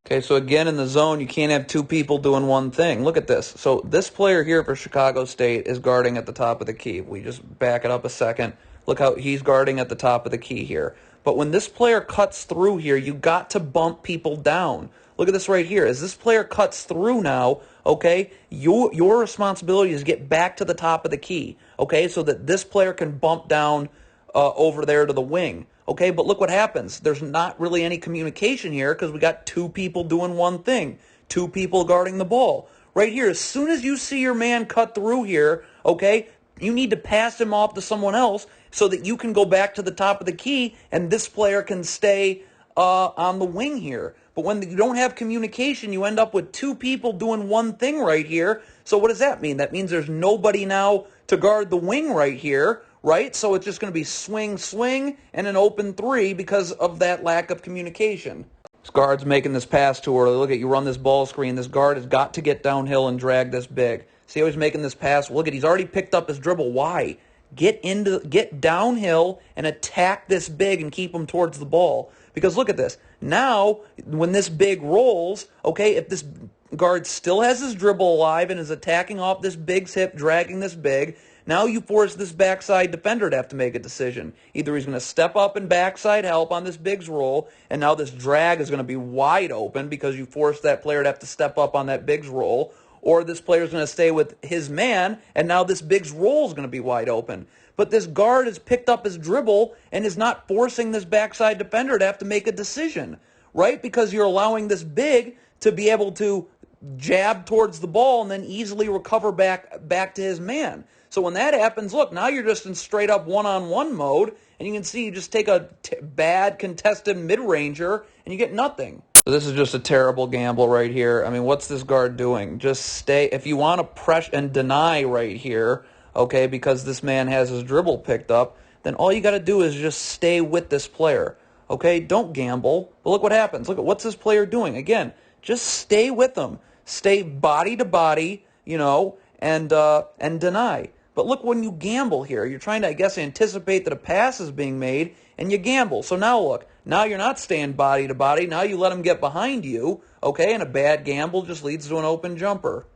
Okay, so again, in the zone, you can't have two people doing one thing. Look at this. So this player here for Chicago State is guarding at the top of the key. We just back it up a second. Look how he's guarding at the top of the key here. But when this player cuts through here, you got to bump people down. Look at this right here. As this player cuts through now, okay, your responsibility is to get back to the top of the key, okay, so that this player can bump down over there to the wing. Okay, but look what happens. There's not really any communication here because we got two people doing one thing, two people guarding the ball. Right here, as soon as you see your man cut through here, okay, you need to pass him off to someone else so that you can go back to the top of the key and this player can stay on the wing here. But when you don't have communication, you end up with two people doing one thing right here. So what does that mean? That means there's nobody now to guard the wing right here, right? So it's just going to be swing, swing, and an open three because of that lack of communication. This guard's making this pass too early. Look at, you run this ball screen. This guard has got to get downhill and drag this big. See how he's making this pass? Look at, he's already picked up his dribble. Why? Get downhill and attack this big and keep him towards the ball. Because look at this. Now, when this big rolls, okay, if this guard still has his dribble alive and is attacking off this big's hip, dragging this big, now you force this backside defender to have to make a decision. Either he's going to step up and backside help on this big's roll, and now this drag is going to be wide open because you forced that player to have to step up on that big's roll, or this player is going to stay with his man, and now this big's roll is going to be wide open. But this guard has picked up his dribble and is not forcing this backside defender to have to make a decision, right? Because you're allowing this big to be able to jab towards the ball and then easily recover back to his man. So when that happens, look, now you're just in straight up one-on-one mode, and you can see you just take a bad contested mid-ranger and you get nothing. So this is just a terrible gamble right here. I mean, what's this guard doing? Just stay. If you want to press and deny right here, okay, because this man has his dribble picked up, then all you got to do is just stay with this player, okay? Don't gamble. But look what happens. Look at what's this player doing. Again, just stay with him. Stay body to body, and deny. But look, when you gamble here, you're trying to, I guess, anticipate that a pass is being made, and you gamble. So now look, now you're not staying body to body. Now you let him get behind you, okay, and a bad gamble just leads to an open jumper.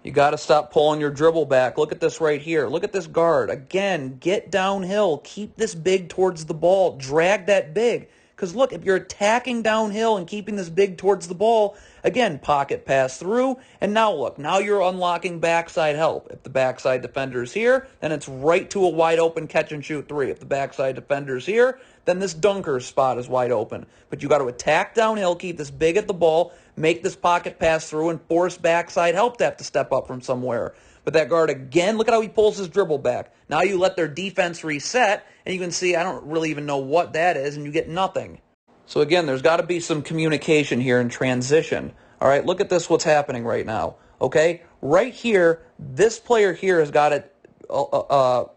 You got to stop pulling your dribble back. Look at this right here. Look at this guard. Again, get downhill. Keep this big towards the ball. Drag that big. Because look, if you're attacking downhill and keeping this big towards the ball, again, pocket pass through, and now look, now you're unlocking backside help. If the backside defender's here, then it's right to a wide open catch and shoot three. If the backside defender's here, then this dunker spot is wide open. But you got to attack downhill, keep this big at the ball, make this pocket pass through, and force backside help to have to step up from somewhere. But that guard, again, look at how he pulls his dribble back. Now you let their defense reset, and you can see, I don't really even know what that is, and you get nothing. So again, there's got to be some communication here in transition. All right, look at this, what's happening right now. Okay, right here, this player here has got to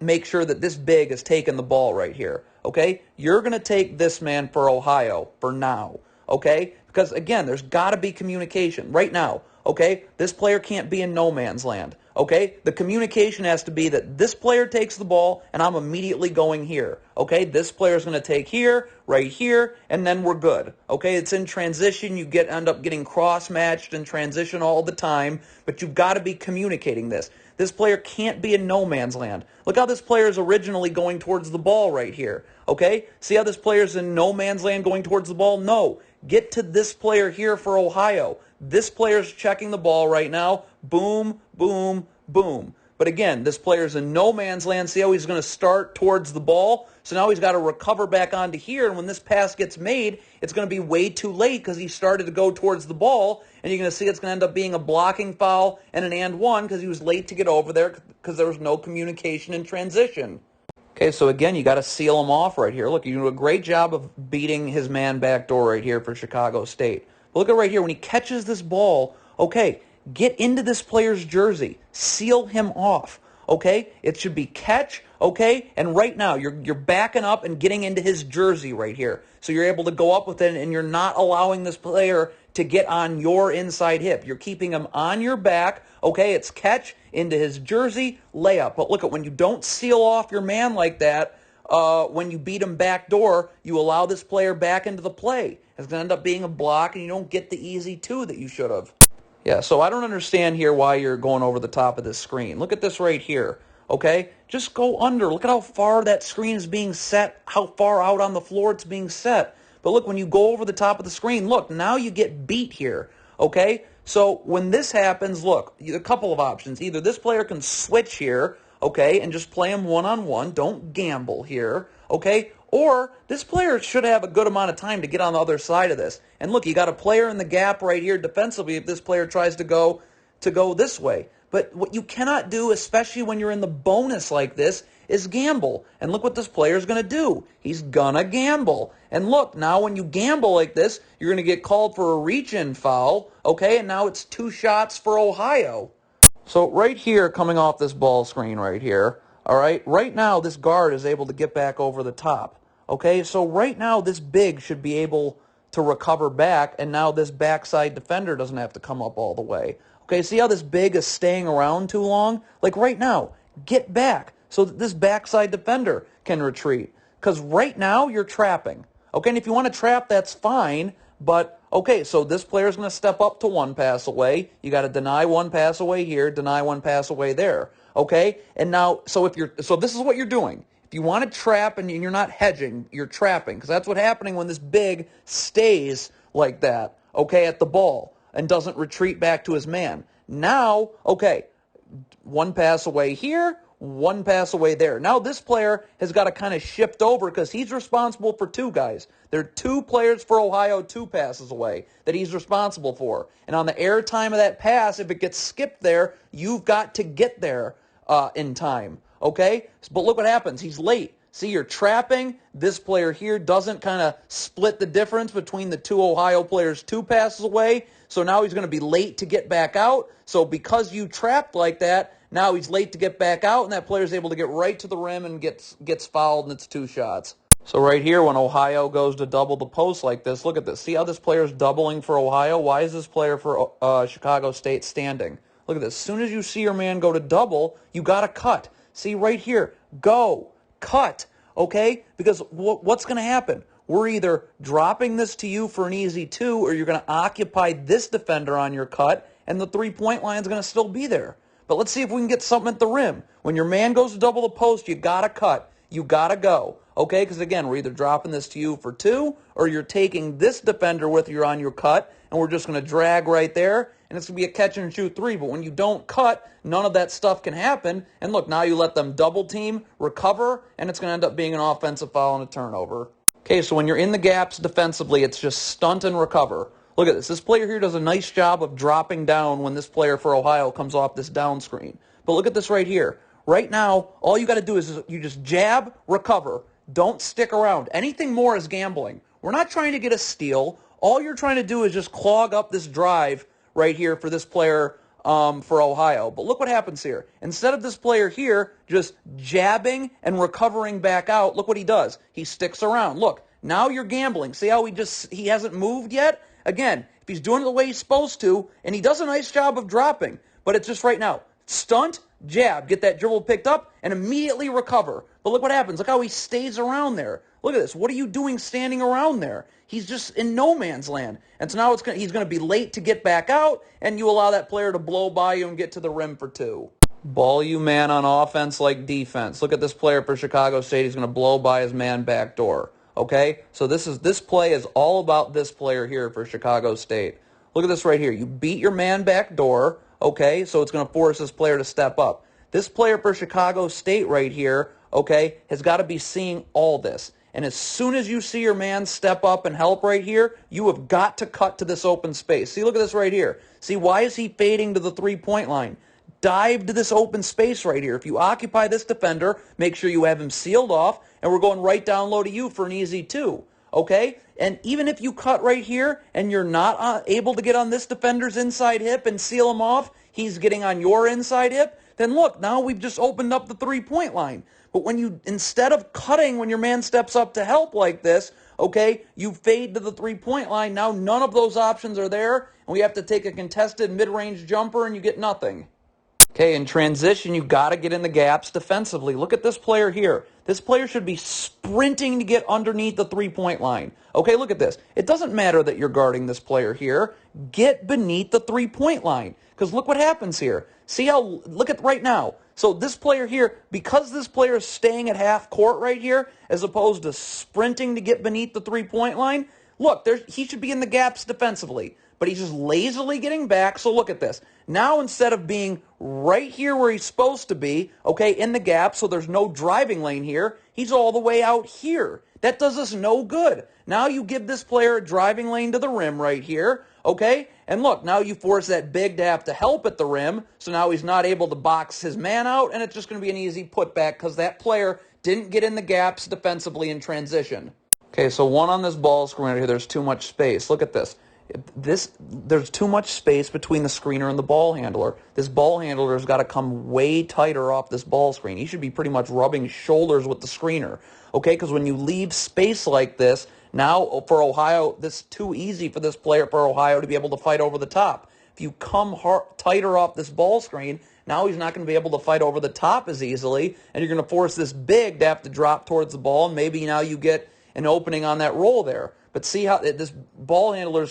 make sure that this big is taking the ball right here. Okay, you're going to take this man for Ohio for now. Okay, because again, there's got to be communication right now. Okay, this player can't be in no man's land. Okay, the communication has to be that this player takes the ball and I'm immediately going here. Okay, this player's going to take here, right here, and then we're good. Okay, it's in transition. You end up getting cross-matched in transition all the time, but you've got to be communicating this. This player can't be in no man's land. Look how this player is originally going towards the ball right here. Okay, see how this player's in no man's land going towards the ball? No, get to this player here for Ohio. This player's checking the ball right now. Boom, boom, boom. But again, this player's in no man's land. See how he's going to start towards the ball? So now he's got to recover back onto here. And when this pass gets made, it's going to be way too late because he started to go towards the ball. And you're going to see it's going to end up being a blocking foul and an and one because he was late to get over there because there was no communication in transition. Okay, so again, you got to seal him off right here. Look, you do a great job of beating his man backdoor right here for Chicago State. But look at right here, when he catches this ball, okay, get into this player's jersey. Seal him off, okay? It should be catch, okay? And right now, you're backing up and getting into his jersey right here. So you're able to go up with it, and you're not allowing this player to get on your inside hip. You're keeping him on your back, okay? It's catch into his jersey, layup. But look at when you don't seal off your man like that, when you beat him backdoor, you allow this player back into the play. It's going to end up being a block, and you don't get the easy two that you should have. Yeah, so I don't understand here why you're going over the top of this screen. Look at this right here, okay? Just go under. Look at how far that screen is being set, how far out on the floor it's being set. But look, when you go over the top of the screen, look, now you get beat here, okay? So when this happens, look, a couple of options. Either this player can switch here, okay, and just play him one-on-one. Don't gamble here, okay? Or this player should have a good amount of time to get on the other side of this. And look, you got a player in the gap right here defensively if this player tries to go this way. But what you cannot do, especially when you're in the bonus like this, is gamble. And look what this player is going to do. He's going to gamble. And look, now when you gamble like this, you're going to get called for a reach-in foul, okay? And now it's 2 shots for Ohio. So right here, coming off this ball screen right here, all right, right now this guard is able to get back over the top. Okay, so right now this big should be able to recover back, and now this backside defender doesn't have to come up all the way. Okay, see how this big is staying around too long? Like right now, get back so that this backside defender can retreat. Because right now you're trapping. Okay, and if you want to trap, that's fine, but okay, so this player's going to step up to 1 pass away. You got to deny 1 pass away here, deny 1 pass away there. Okay, and now, so this is what you're doing. If you want to trap and you're not hedging, you're trapping, because that's what's happening when this big stays like that, okay, at the ball and doesn't retreat back to his man. Now, okay, 1 pass away here, 1 pass away there. Now this player has got to kind of shift over because he's responsible for 2 guys. There are 2 players for Ohio 2 passes away that he's responsible for. And on the air time of that pass, if it gets skipped there, you've got to get there in time. Okay? But look what happens. He's late. See, you're trapping. This player here doesn't kind of split the difference between the 2 Ohio players 2 passes away. So now he's going to be late to get back out. So because you trapped like that, now he's late to get back out, and that player's able to get right to the rim and gets fouled, and it's 2 shots. So right here, when Ohio goes to double the post like this, look at this. See how this player's doubling for Ohio? Why is this player for Chicago State standing? Look at this. As soon as you see your man go to double, you got to cut. See right here, go, cut, okay? Because what's going to happen? We're either dropping this to you for an easy 2, or you're going to occupy this defender on your cut, and the 3-point line is going to still be there. But let's see if we can get something at the rim. When your man goes to double the post, you got to cut. You got to go, okay? Because, again, we're either dropping this to you for 2, or you're taking this defender with you on your cut, and we're just going to drag right there, and it's going to be a catch-and-shoot 3. But when you don't cut, none of that stuff can happen. And look, now you let them double team, recover, and it's going to end up being an offensive foul and a turnover. Okay, so when you're in the gaps defensively, it's just stunt and recover. Look at this. This player here does a nice job of dropping down when this player for Ohio comes off this down screen. But look at this right here. Right now, all you got to do is you just jab, recover. Don't stick around. Anything more is gambling. We're not trying to get a steal. All you're trying to do is just clog up this drive right here for this player for Ohio. But look what happens here. Instead of this player here just jabbing and recovering back out, look what he does. He sticks around. Look, now you're gambling. See how he hasn't moved yet? Again, if he's doing it the way he's supposed to, and he does a nice job of dropping, but it's just right now, Stunt, jab, get that dribble picked up, and immediately recover. But look what happens. Look how he stays around there. Look at this. What are you doing standing around there? He's just in no man's land. And so now he's going to be late to get back out, and you allow that player to blow by you and get to the rim for two. Ball you man on offense like defense. Look at this player for Chicago State. He's going to blow by his man back door. Okay? So this play is all about this player here for Chicago State. Look at this right here. You beat your man back door. Okay? So it's going to force this player to step up. This player for Chicago State right here, okay, has got to be seeing all this. And as soon as you see your man step up and help right here, you have got to cut to this open space. See, look at this right here. See, why is he fading to the three-point line? Dive to this open space right here. If you occupy this defender, make sure you have him sealed off, and we're going right down low to you for an easy two. Okay? And even if you cut right here and you're not able to get on this defender's inside hip and seal him off, he's getting on your inside hip, then look, now we've just opened up the three-point line. But when you, instead of cutting when your man steps up to help like this, okay, you fade to the three-point line. Now none of those options are there, and we have to take a contested mid-range jumper, and you get nothing. Okay, in transition, you've got to get in the gaps defensively. Look at this player here. This player should be sprinting to get underneath the three-point line. Okay, look at this. It doesn't matter that you're guarding this player here. Get beneath the three-point line. Because look what happens here. See how, look at right now. So this player here, because this player is staying at half court right here, as opposed to sprinting to get beneath the three-point line, look, he should be in the gaps defensively. But he's just lazily getting back. So look at this. Now instead of being right here where he's supposed to be, okay, in the gap, so there's no driving lane here, he's all the way out here. That does us no good. Now you give this player a driving lane to the rim right here, okay? And look, now you force that big to have to help at the rim, so now he's not able to box his man out, and it's just going to be an easy putback because that player didn't get in the gaps defensively in transition. Okay, so one on this ball screen right here, there's too much space. Look at this. There's too much space between the screener and the ball handler. This ball handler's got to come way tighter off this ball screen. He should be pretty much rubbing shoulders with the screener, okay? Because when you leave space like this, now for Ohio, this is too easy for this player for Ohio to be able to fight over the top. If you come tighter off this ball screen, now he's not going to be able to fight over the top as easily, and you're going to force this big to have to drop towards the ball, and maybe now you get an opening on that roll there. But see how this ball handler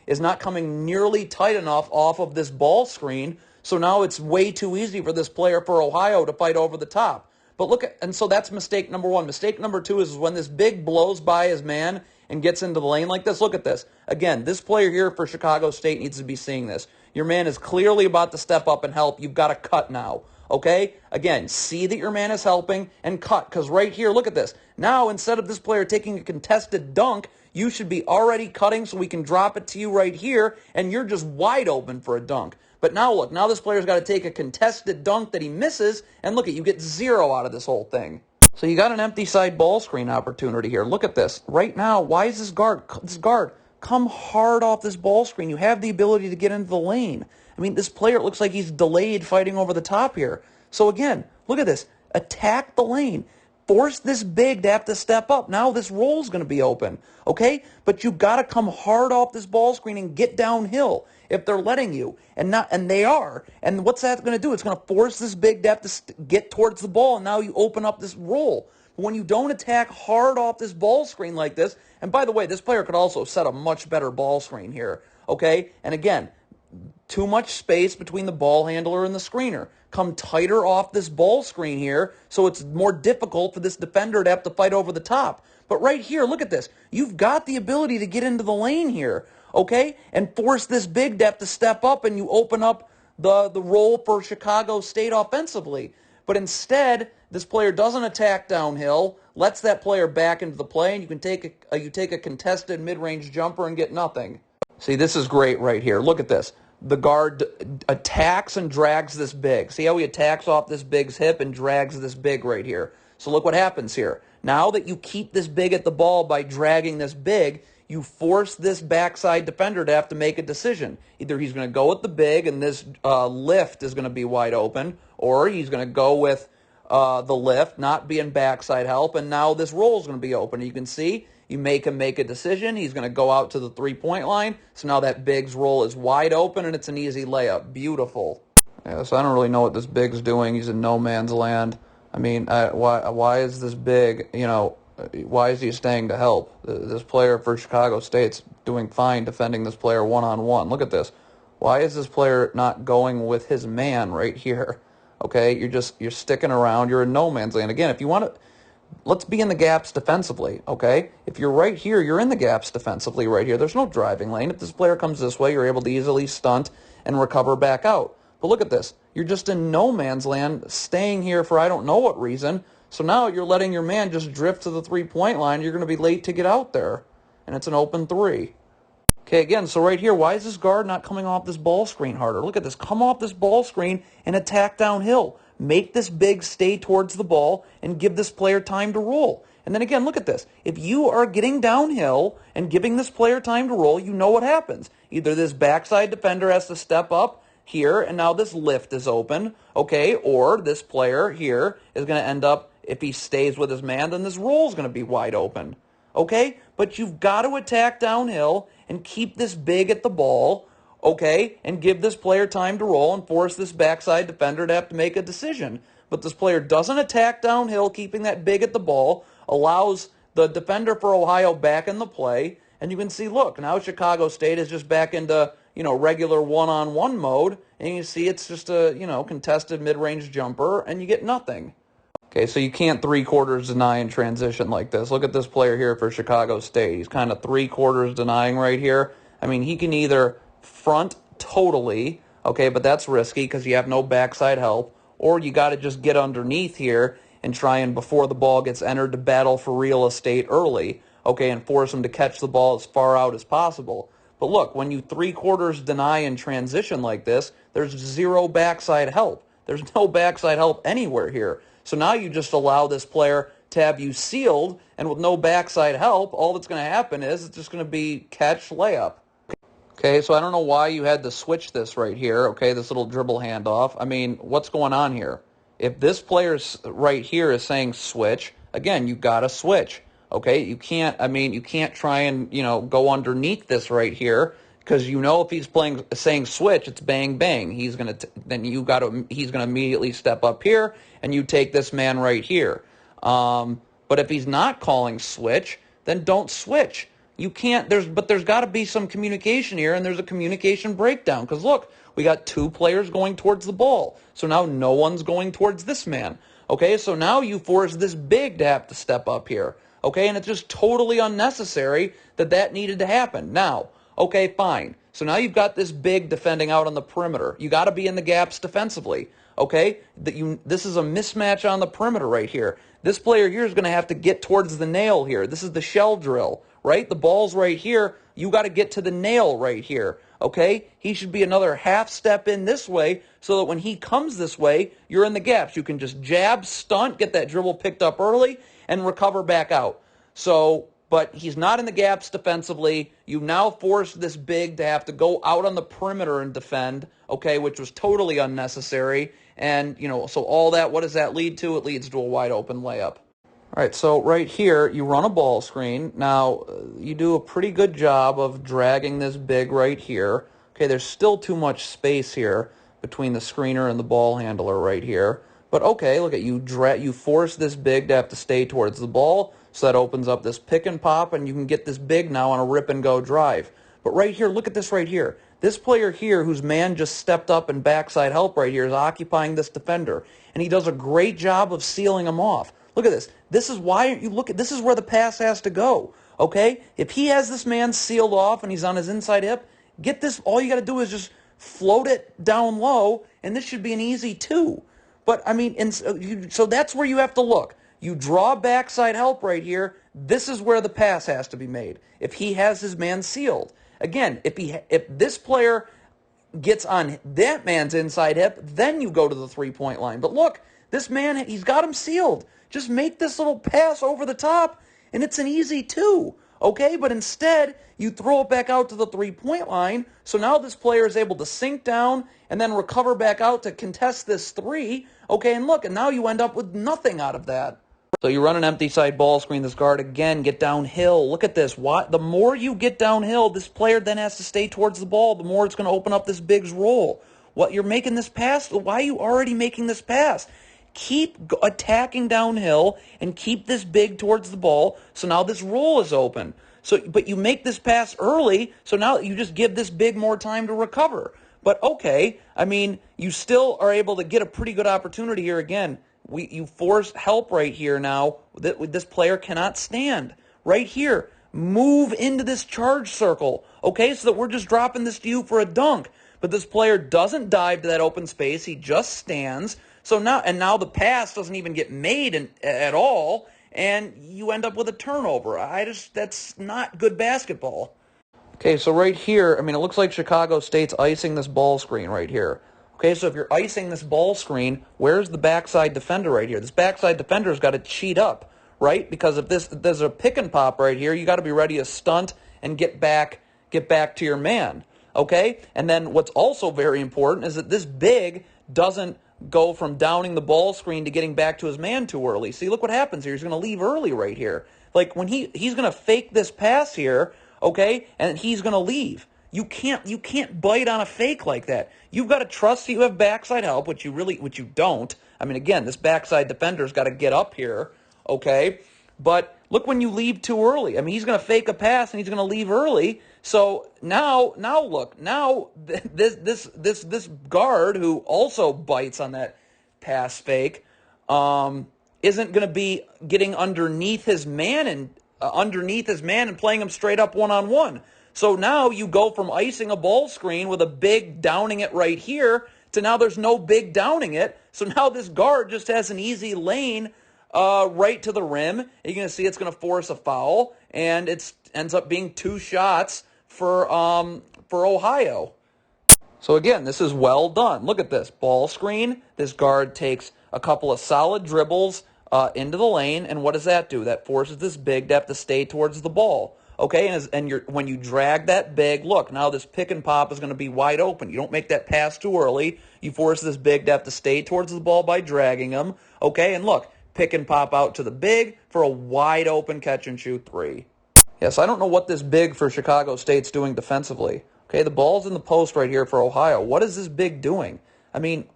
is not coming nearly tight enough off of this ball screen, so now it's way too easy for this player for Ohio to fight over the top. But look at, and so that's mistake number one. Mistake number two is when this big blows by his man and gets into the lane like this. Look at this. Again, this player here for Chicago State needs to be seeing this. Your man is clearly about to step up and help. You've got to cut now. Okay? Again, see that your man is helping and cut. Because right here, look at this. Now, instead of this player taking a contested dunk, you should be already cutting so we can drop it to you right here, and you're just wide open for a dunk. But now look, now this player's got to take a contested dunk that he misses, and look, you get 0 out of this whole thing. So you got an empty side ball screen opportunity here. Look at this. Right now, why is this guard come hard off this ball screen? You have the ability to get into the lane. I mean, this player, it looks like he's delayed fighting over the top here. So again, look at this. Attack the lane. Force this big to have to step up. Now this roll's going to be open, okay? But you've got to come hard off this ball screen and get downhill if they're letting you, and they are. And what's that going to do? It's going to force this big to have to get towards the ball, and now you open up this roll. But when you don't attack hard off this ball screen like this, and by the way, this player could also set a much better ball screen here, okay? And again, too much space between the ball handler and the screener. Come tighter off this ball screen here so it's more difficult for this defender to have to fight over the top. But right here, look at this. You've got the ability to get into the lane here, okay? And force this big to have to step up, and you open up the role for Chicago State offensively. But instead, this player doesn't attack downhill, lets that player back into the play, and you can take a contested mid-range jumper and get nothing. See, this is great right here. Look at this. The guard attacks and drags this big. See how he attacks off this big's hip and drags this big right here. So look what happens here. Now that you keep this big at the ball by dragging this big, you force this backside defender to have to make a decision. Either he's going to go with the big and this lift is going to be wide open, or he's going to go with the lift, not being backside help, and now this roll is going to be open. You can see you make him make a decision. He's going to go out to the three-point line. So now that big's roll is wide open, and it's an easy layup. Beautiful. Yeah, so I don't really know what this big's doing. He's in no man's land. I mean, why is this big, why is he staying to help? This player for Chicago State's doing fine defending this player one-on-one. Look at this. Why is this player not going with his man right here? Okay, you're sticking around. You're in no man's land. Again, if you want to, let's be in the gaps defensively, okay? If you're right here, you're in the gaps defensively right here. There's no driving lane. If this player comes this way, you're able to easily stunt and recover back out. But look at this. You're just in no man's land, staying here for I don't know what reason. So now you're letting your man just drift to the three-point line. You're going to be late to get out there. And it's an open three. Okay, again, so right here, why is this guard not coming off this ball screen harder? Look at this. Come off this ball screen and attack downhill. Make this big stay towards the ball and give this player time to roll. And then again, look at this. If you are getting downhill and giving this player time to roll, you know what happens. Either this backside defender has to step up here, and now this lift is open, okay? Or this player here is going to end up, if he stays with his man, then this roll is going to be wide open, okay? But you've got to attack downhill and keep this big at the ball, okay, and give this player time to roll and force this backside defender to have to make a decision. But this player doesn't attack downhill, keeping that big at the ball, allows the defender for Ohio back in the play, and you can see, look, now Chicago State is just back into, regular one-on-one mode, and you see it's just a, contested mid-range jumper, and you get nothing. Okay, so you can't three-quarters deny in transition like this. Look at this player here for Chicago State. He's kind of three-quarters denying right here. I mean, he can either front totally, okay, but that's risky because you have no backside help, or you got to just get underneath here and try and, before the ball gets entered, to battle for real estate early, okay, and force him to catch the ball as far out as possible. But look, when you three-quarters deny in transition like this, there's zero backside help. There's no backside help anywhere here. So now you just allow this player to have you sealed, and with no backside help, all that's going to happen is it's just going to be catch, layup. Okay, so I don't know why you had to switch this right here, okay, this little dribble handoff. I mean, what's going on here? If this player right here is saying switch, again, you got to switch, okay? You can't try and, go underneath this right here, because if he's saying switch, it's bang bang. He's gonna immediately step up here, and you take this man right here. But if he's not calling switch, then don't switch. You can't. There's got to be some communication here, and there's a communication breakdown. Because look, we got two players going towards the ball, so now no one's going towards this man. Okay, so now you force this big to have to step up here. Okay, and it's just totally unnecessary that needed to happen. Now, okay, fine. So now you've got this big defending out on the perimeter. You got to be in the gaps defensively. Okay, this is a mismatch on the perimeter right here. This player here is going to have to get towards the nail here. This is the shell drill, right? The ball's right here. You got to get to the nail right here. Okay, he should be another half step in this way so that when he comes this way, you're in the gaps. You can just jab, stunt, get that dribble picked up early, and recover back out. But he's not in the gaps defensively. You now forced this big to have to go out on the perimeter and defend, okay, which was totally unnecessary. And, so all that, what does that lead to? It leads to a wide open layup. All right, so right here, you run a ball screen. Now, you do a pretty good job of dragging this big right here. Okay, there's still too much space here between the screener and the ball handler right here. But okay, look at you force this big to have to stay towards the ball, so that opens up this pick and pop, and you can get this big now on a rip and go drive. But right here, look at this right here. This player here, whose man just stepped up and backside help right here, is occupying this defender, and he does a great job of sealing him off. Look at this. This is why this is where the pass has to go. Okay? If he has this man sealed off and he's on his inside hip, get this. All you got to do is just float it down low, and this should be an easy two. But I mean, so that's where you have to look. You draw backside help right here. This is where the pass has to be made. If he has his man sealed. Again, if this player gets on that man's inside hip, then you go to the three-point line. But look, this man, he's got him sealed. Just make this little pass over the top, and it's an easy two. Okay, but instead, you throw it back out to the three-point line, so now this player is able to sink down and then recover back out to contest this three. Okay, and look, and now you end up with nothing out of that. So you run an empty side ball screen, this guard again, get downhill. Look at this. The more you get downhill, this player then has to stay towards the ball, the more it's going to open up this big's roll. What you're making this pass? Why are you already making this pass? Keep attacking downhill and keep this big towards the ball. So now this roll is open. So, but you make this pass early, so now you just give this big more time to recover. But okay, I mean, you still are able to get a pretty good opportunity here again. You force help right here now. This player cannot stand. Right here, move into this charge circle, okay, so that we're just dropping this to you for a dunk. But this player doesn't dive to that open space. He just stands. So now the pass doesn't even get made at all, and you end up with a turnover. That's not good basketball. Okay, so right here, I mean, it looks like Chicago State's icing this ball screen right here. Okay, so if you're icing this ball screen, where's the backside defender right here? This backside defender's got to cheat up, right? Because if there's a pick and pop right here, you got to be ready to stunt and get back to your man. Okay? And then what's also very important is that this big doesn't go from downing the ball screen to getting back to his man too early. See, look what happens here. He's going to leave early right here. Like when he's going to fake this pass here, okay, and he's going to leave. You can't bite on a fake like that. You've got to trust that you have backside help, which you don't. I mean, again, this backside defender's got to get up here, okay? But look when you leave too early. I mean, he's going to fake a pass and he's going to leave early. So now look, this guard who also bites on that pass fake isn't going to be getting underneath his man and playing him straight up one-on-one. So now you go from icing a ball screen with a big downing it right here to now there's no big downing it. So now this guard just has an easy lane right to the rim. You're going to see it's going to force a foul, and it ends up being 2 shots for Ohio. So again, this is well done. Look at this. Ball screen. This guard takes a couple of solid dribbles into the lane, and what does that do? That forces this big to have to stay towards the ball. Okay, when you drag that big, look, now this pick and pop is going to be wide open. You don't make that pass too early. You force this big to have to stay towards the ball by dragging him. Okay, and look, pick and pop out to the big for a wide open catch and shoot 3. Yes, I don't know what this big for Chicago State's doing defensively. Okay, the ball's in the post right here for Ohio. What is this big doing? I mean,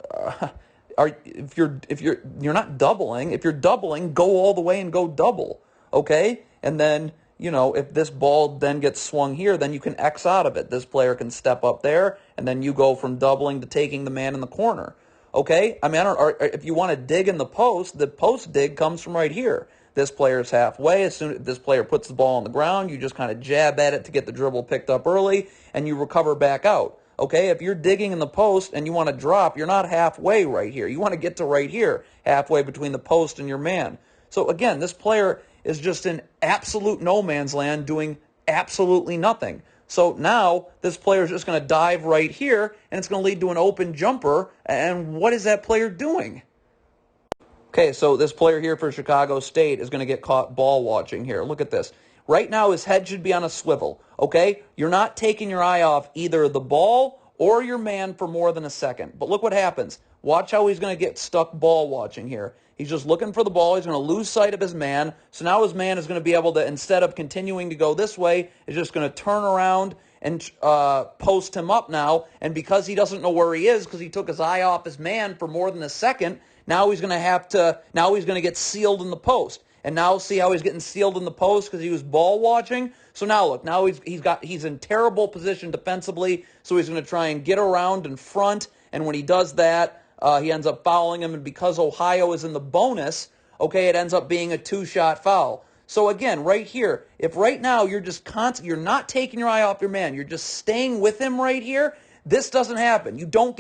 if you're not doubling, if you're doubling, go all the way and go double. Okay, and then, you know, if this ball then gets swung here, then you can X out of it. This player can step up there, and then you go from doubling to taking the man in the corner. Okay? I mean, if you want to dig in the post dig comes from right here. This player's halfway. As soon as this player puts the ball on the ground, you just kind of jab at it to get the dribble picked up early, and you recover back out. Okay? If you're digging in the post and you want to drop, you're not halfway right here. You want to get to right here, halfway between the post and your man. So again, this player is just in absolute no man's land doing absolutely nothing. So now this player is just going to dive right here, and it's going to lead to an open jumper. And what is that player doing? Okay, so this player here for Chicago State is going to get caught ball watching here. Look at this. Right now his head should be on a swivel, okay? You're not taking your eye off either the ball or your man for more than a second. But look what happens. Watch how he's going to get stuck ball watching here. He's just looking for the ball. He's going to lose sight of his man. So now his man is going to be able to, instead of continuing to go this way, is just going to turn around and post him up now. And because he doesn't know where he is, because he took his eye off his man for more than a second, now he's going to get sealed in the post. And now see how he's getting sealed in the post because he was ball watching? So now look, now he's in terrible position defensively, so he's going to try and get around in front, and when he does that, he ends up fouling him, and because Ohio is in the bonus, okay, it ends up being a 2-shot foul. So again, right here, if right now you're just you're not taking your eye off your man, you're just staying with him right here, this doesn't happen. You don't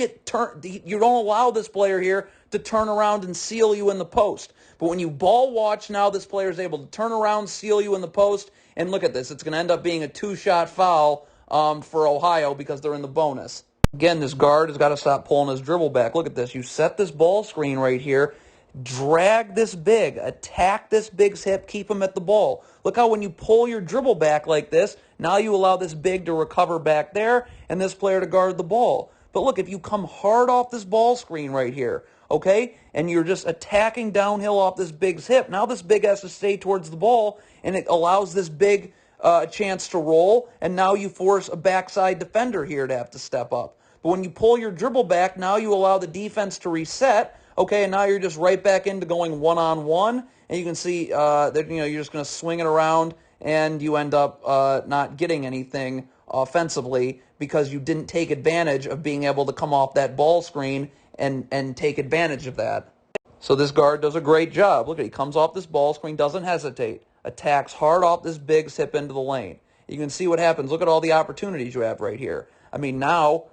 allow this player here to turn around and seal you in the post. But when you ball watch now, this player is able to turn around, seal you in the post, and look at this. It's going to end up being a 2-shot foul for Ohio because they're in the bonus. Again, this guard has got to stop pulling his dribble back. Look at this. You set this ball screen right here. Drag this big. Attack this big's hip. Keep him at the ball. Look how when you pull your dribble back like this, now you allow this big to recover back there and this player to guard the ball. But look, if you come hard off this ball screen right here, okay, and you're just attacking downhill off this big's hip, now this big has to stay towards the ball, and it allows this big a chance to roll, and now you force a backside defender here to have to step up. But when you pull your dribble back, now you allow the defense to reset, okay, and now you're just right back into going one-on-one, and you can see that you're just going to swing it around, and you end up not getting anything offensively because you didn't take advantage of being able to come off that ball screen and take advantage of that. So this guard does a great job. Look at, he comes off this ball screen, doesn't hesitate, attacks hard off this big hip into the lane. You can see what happens. Look at all the opportunities you have right here. I mean, now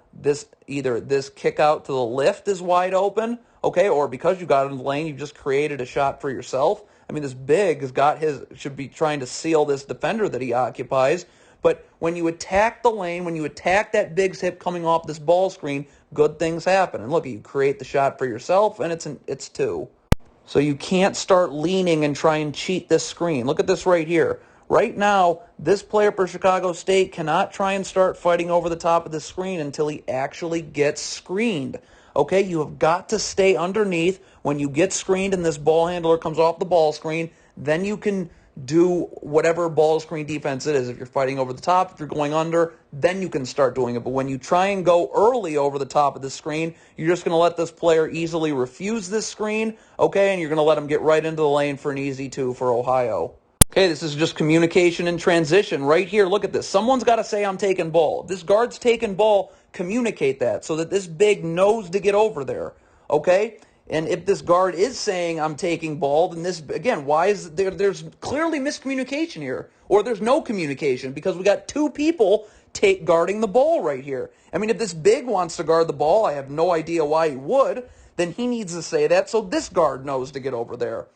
either this kick out to the lift is wide open, okay, or because you got in the lane, you just created a shot for yourself. I mean, this big should be trying to seal this defender that he occupies. But when you attack the lane, when you attack that big hip coming off this ball screen, good things happen. And look, you create the shot for yourself, and it's two. So you can't start leaning and try and cheat this screen. Look at this right here. Right now, this player for Chicago State cannot try and start fighting over the top of the screen until he actually gets screened. Okay, you have got to stay underneath. When you get screened and this ball handler comes off the ball screen, then you can do whatever ball screen defense it is. If you're fighting over the top, if you're going under, then you can start doing it. But when you try and go early over the top of the screen, you're just going to let this player easily refuse this screen, okay, and you're going to let him get right into the lane for an easy two for Ohio. Okay, this is just communication and transition right here. Look at this. Someone's got to say, I'm taking ball. If this guard's taking ball, communicate that so that this big knows to get over there, okay? And if this guard is saying, I'm taking ball, then this, again, why is there's clearly miscommunication here, or there's no communication because we got two people guarding the ball right here. I mean, if this big wants to guard the ball, I have no idea why he would, then he needs to say that so this guard knows to get over there.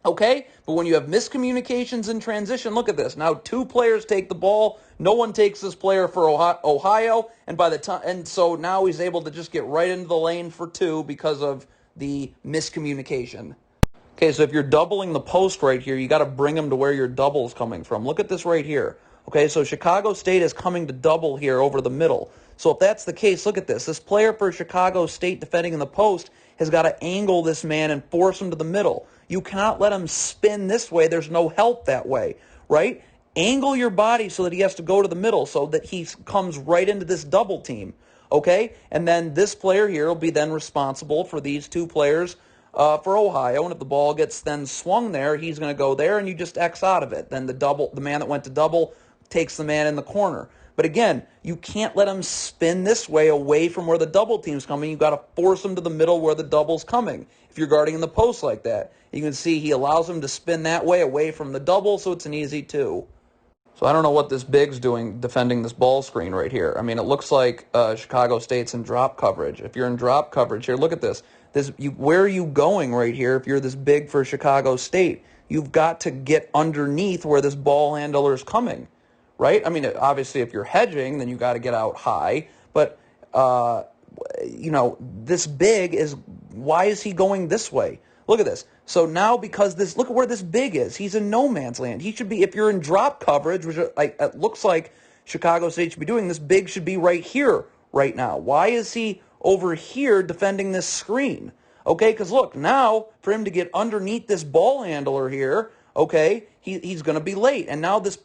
Okay? But when you have miscommunications in transition, look at this. Now two players take the ball. No one takes this player for Ohio, and so now he's able to just get right into the lane for two because of the miscommunication. Okay, so if you're doubling the post right here, you got to bring them to where your double's coming from. Look at this right here. Okay, so Chicago State is coming to double here over the middle. So if that's the case, look at this. This player for Chicago State defending in the post has got to angle this man and force him to the middle. You cannot let him spin this way. There's no help that way, right? Angle your body so that he has to go to the middle so that he comes right into this double team, okay? And then this player here will be then responsible for these two players for Ohio, and if the ball gets then swung there, he's going to go there, and you just X out of it. Then the man that went to double takes the man in the corner. But again, you can't let him spin this way away from where the double team's coming. You've got to force him to the middle where the double's coming if you're guarding in the post like that. You can see he allows him to spin that way away from the double, so it's an easy two. So I don't know what this big's doing defending this ball screen right here. I mean, it looks like Chicago State's in drop coverage. If you're in drop coverage here, look at this. Where are you going right here if you're this big for Chicago State? You've got to get underneath where this ball handler is coming, right? I mean, obviously, if you're hedging, then you got to get out high. But, this big is, why is he going this way? Look at this. So now look at where this big is. He's in no man's land. He should be, if you're in drop coverage, which it looks like Chicago State should be doing, this big should be right here right now. Why is he over here defending this screen? Okay, because look, now for him to get underneath this ball handler here, okay, he's going to be late. And now this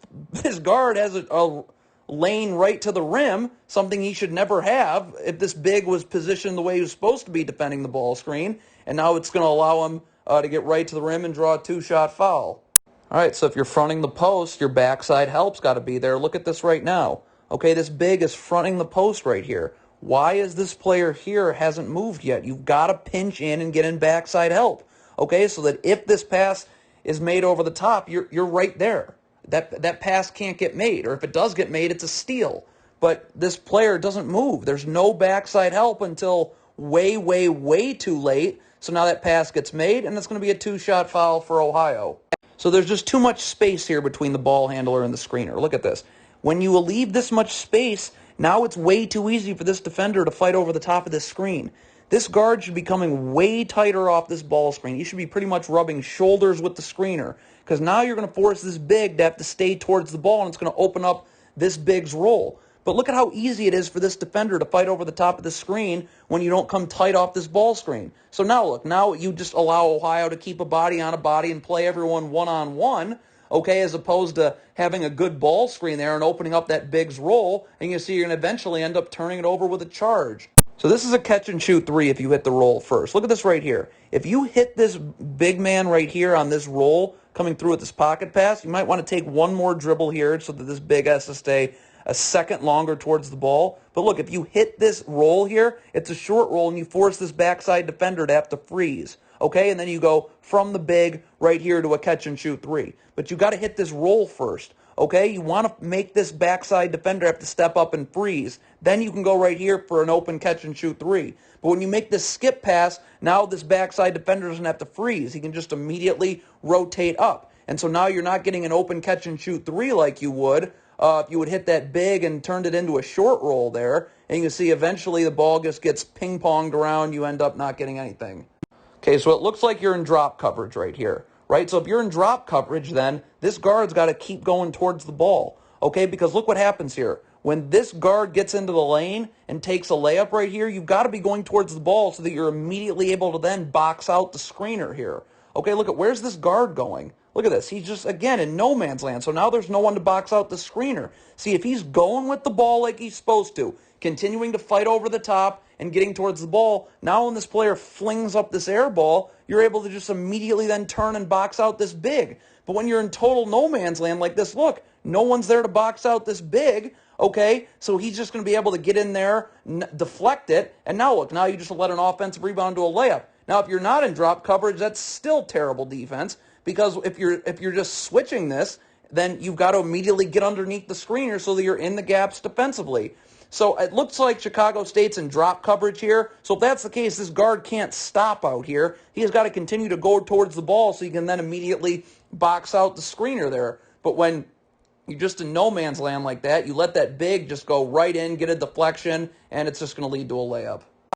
guard has a lane right to the rim, something he should never have if this big was positioned the way he was supposed to be defending the ball screen. And now it's going to allow him to get right to the rim and draw a two-shot foul. All right, so if you're fronting the post, your backside help's got to be there. Look at this right now. Okay, this big is fronting the post right here. Why is this player here hasn't moved yet? You've got to pinch in and get in backside help. Okay, so that if this pass is made over the top, you're right there. That pass can't get made, or if it does get made, it's a steal. But this player doesn't move. There's no backside help until way, way, way too late. So now that pass gets made, and it's going to be a two-shot foul for Ohio. So there's just too much space here between the ball handler and the screener. Look at this. When you leave this much space, now it's way too easy for this defender to fight over the top of this screen. This guard should be coming way tighter off this ball screen. You should be pretty much rubbing shoulders with the screener, because now you're going to force this big to have to stay towards the ball, and it's going to open up this big's role. But look at how easy it is for this defender to fight over the top of the screen when you don't come tight off this ball screen. So now look, now you just allow Ohio to keep a body on a body and play everyone one-on-one, okay, as opposed to having a good ball screen there and opening up that big's roll, and you see you're going to eventually end up turning it over with a charge. So this is a catch and shoot three if you hit the roll first. Look at this right here. If you hit this big man right here on this roll coming through with this pocket pass, you might want to take one more dribble here so that this big has to stay a second longer towards the ball. But look, if you hit this roll here, it's a short roll and you force this backside defender to have to freeze. Okay, and then you go from the big right here to a catch and shoot three. But you got to hit this roll first. Okay, you want to make this backside defender have to step up and freeze. Then you can go right here for an open catch and shoot three. But when you make this skip pass, now this backside defender doesn't have to freeze. He can just immediately rotate up. And so now you're not getting an open catch and shoot three like you would if you would hit that big and turned it into a short roll there. And you can see eventually the ball just gets ping-ponged around. You end up not getting anything. Okay, so it looks like you're in drop coverage right here, right? So if you're in drop coverage, then this guard's got to keep going towards the ball, okay? Because look what happens here. When this guard gets into the lane and takes a layup right here, you've got to be going towards the ball so that you're immediately able to then box out the screener here. Okay, look at where's this guard going? Look at this. He's just, again, in no man's land. So now there's no one to box out the screener. See, if he's going with the ball like he's supposed to, continuing to fight over the top and getting towards the ball, now when this player flings up this air ball, you're able to just immediately then turn and box out this big. But when you're in total no man's land like this, look, no one's there to box out this big, okay? So he's just going to be able to get in there, deflect it, and now look, now you just let an offensive rebound to a layup. Now, if you're not in drop coverage, that's still terrible defense, because if you're just switching this, then you've got to immediately get underneath the screener so that you're in the gaps defensively. So it looks like Chicago State's in drop coverage here. So if that's the case, this guard can't stop out here. He has got to continue to go towards the ball so he can then immediately box out the screener there. But when you're just in no man's land like that, you let that big just go right in, get a deflection, and it's just going to lead to a layup.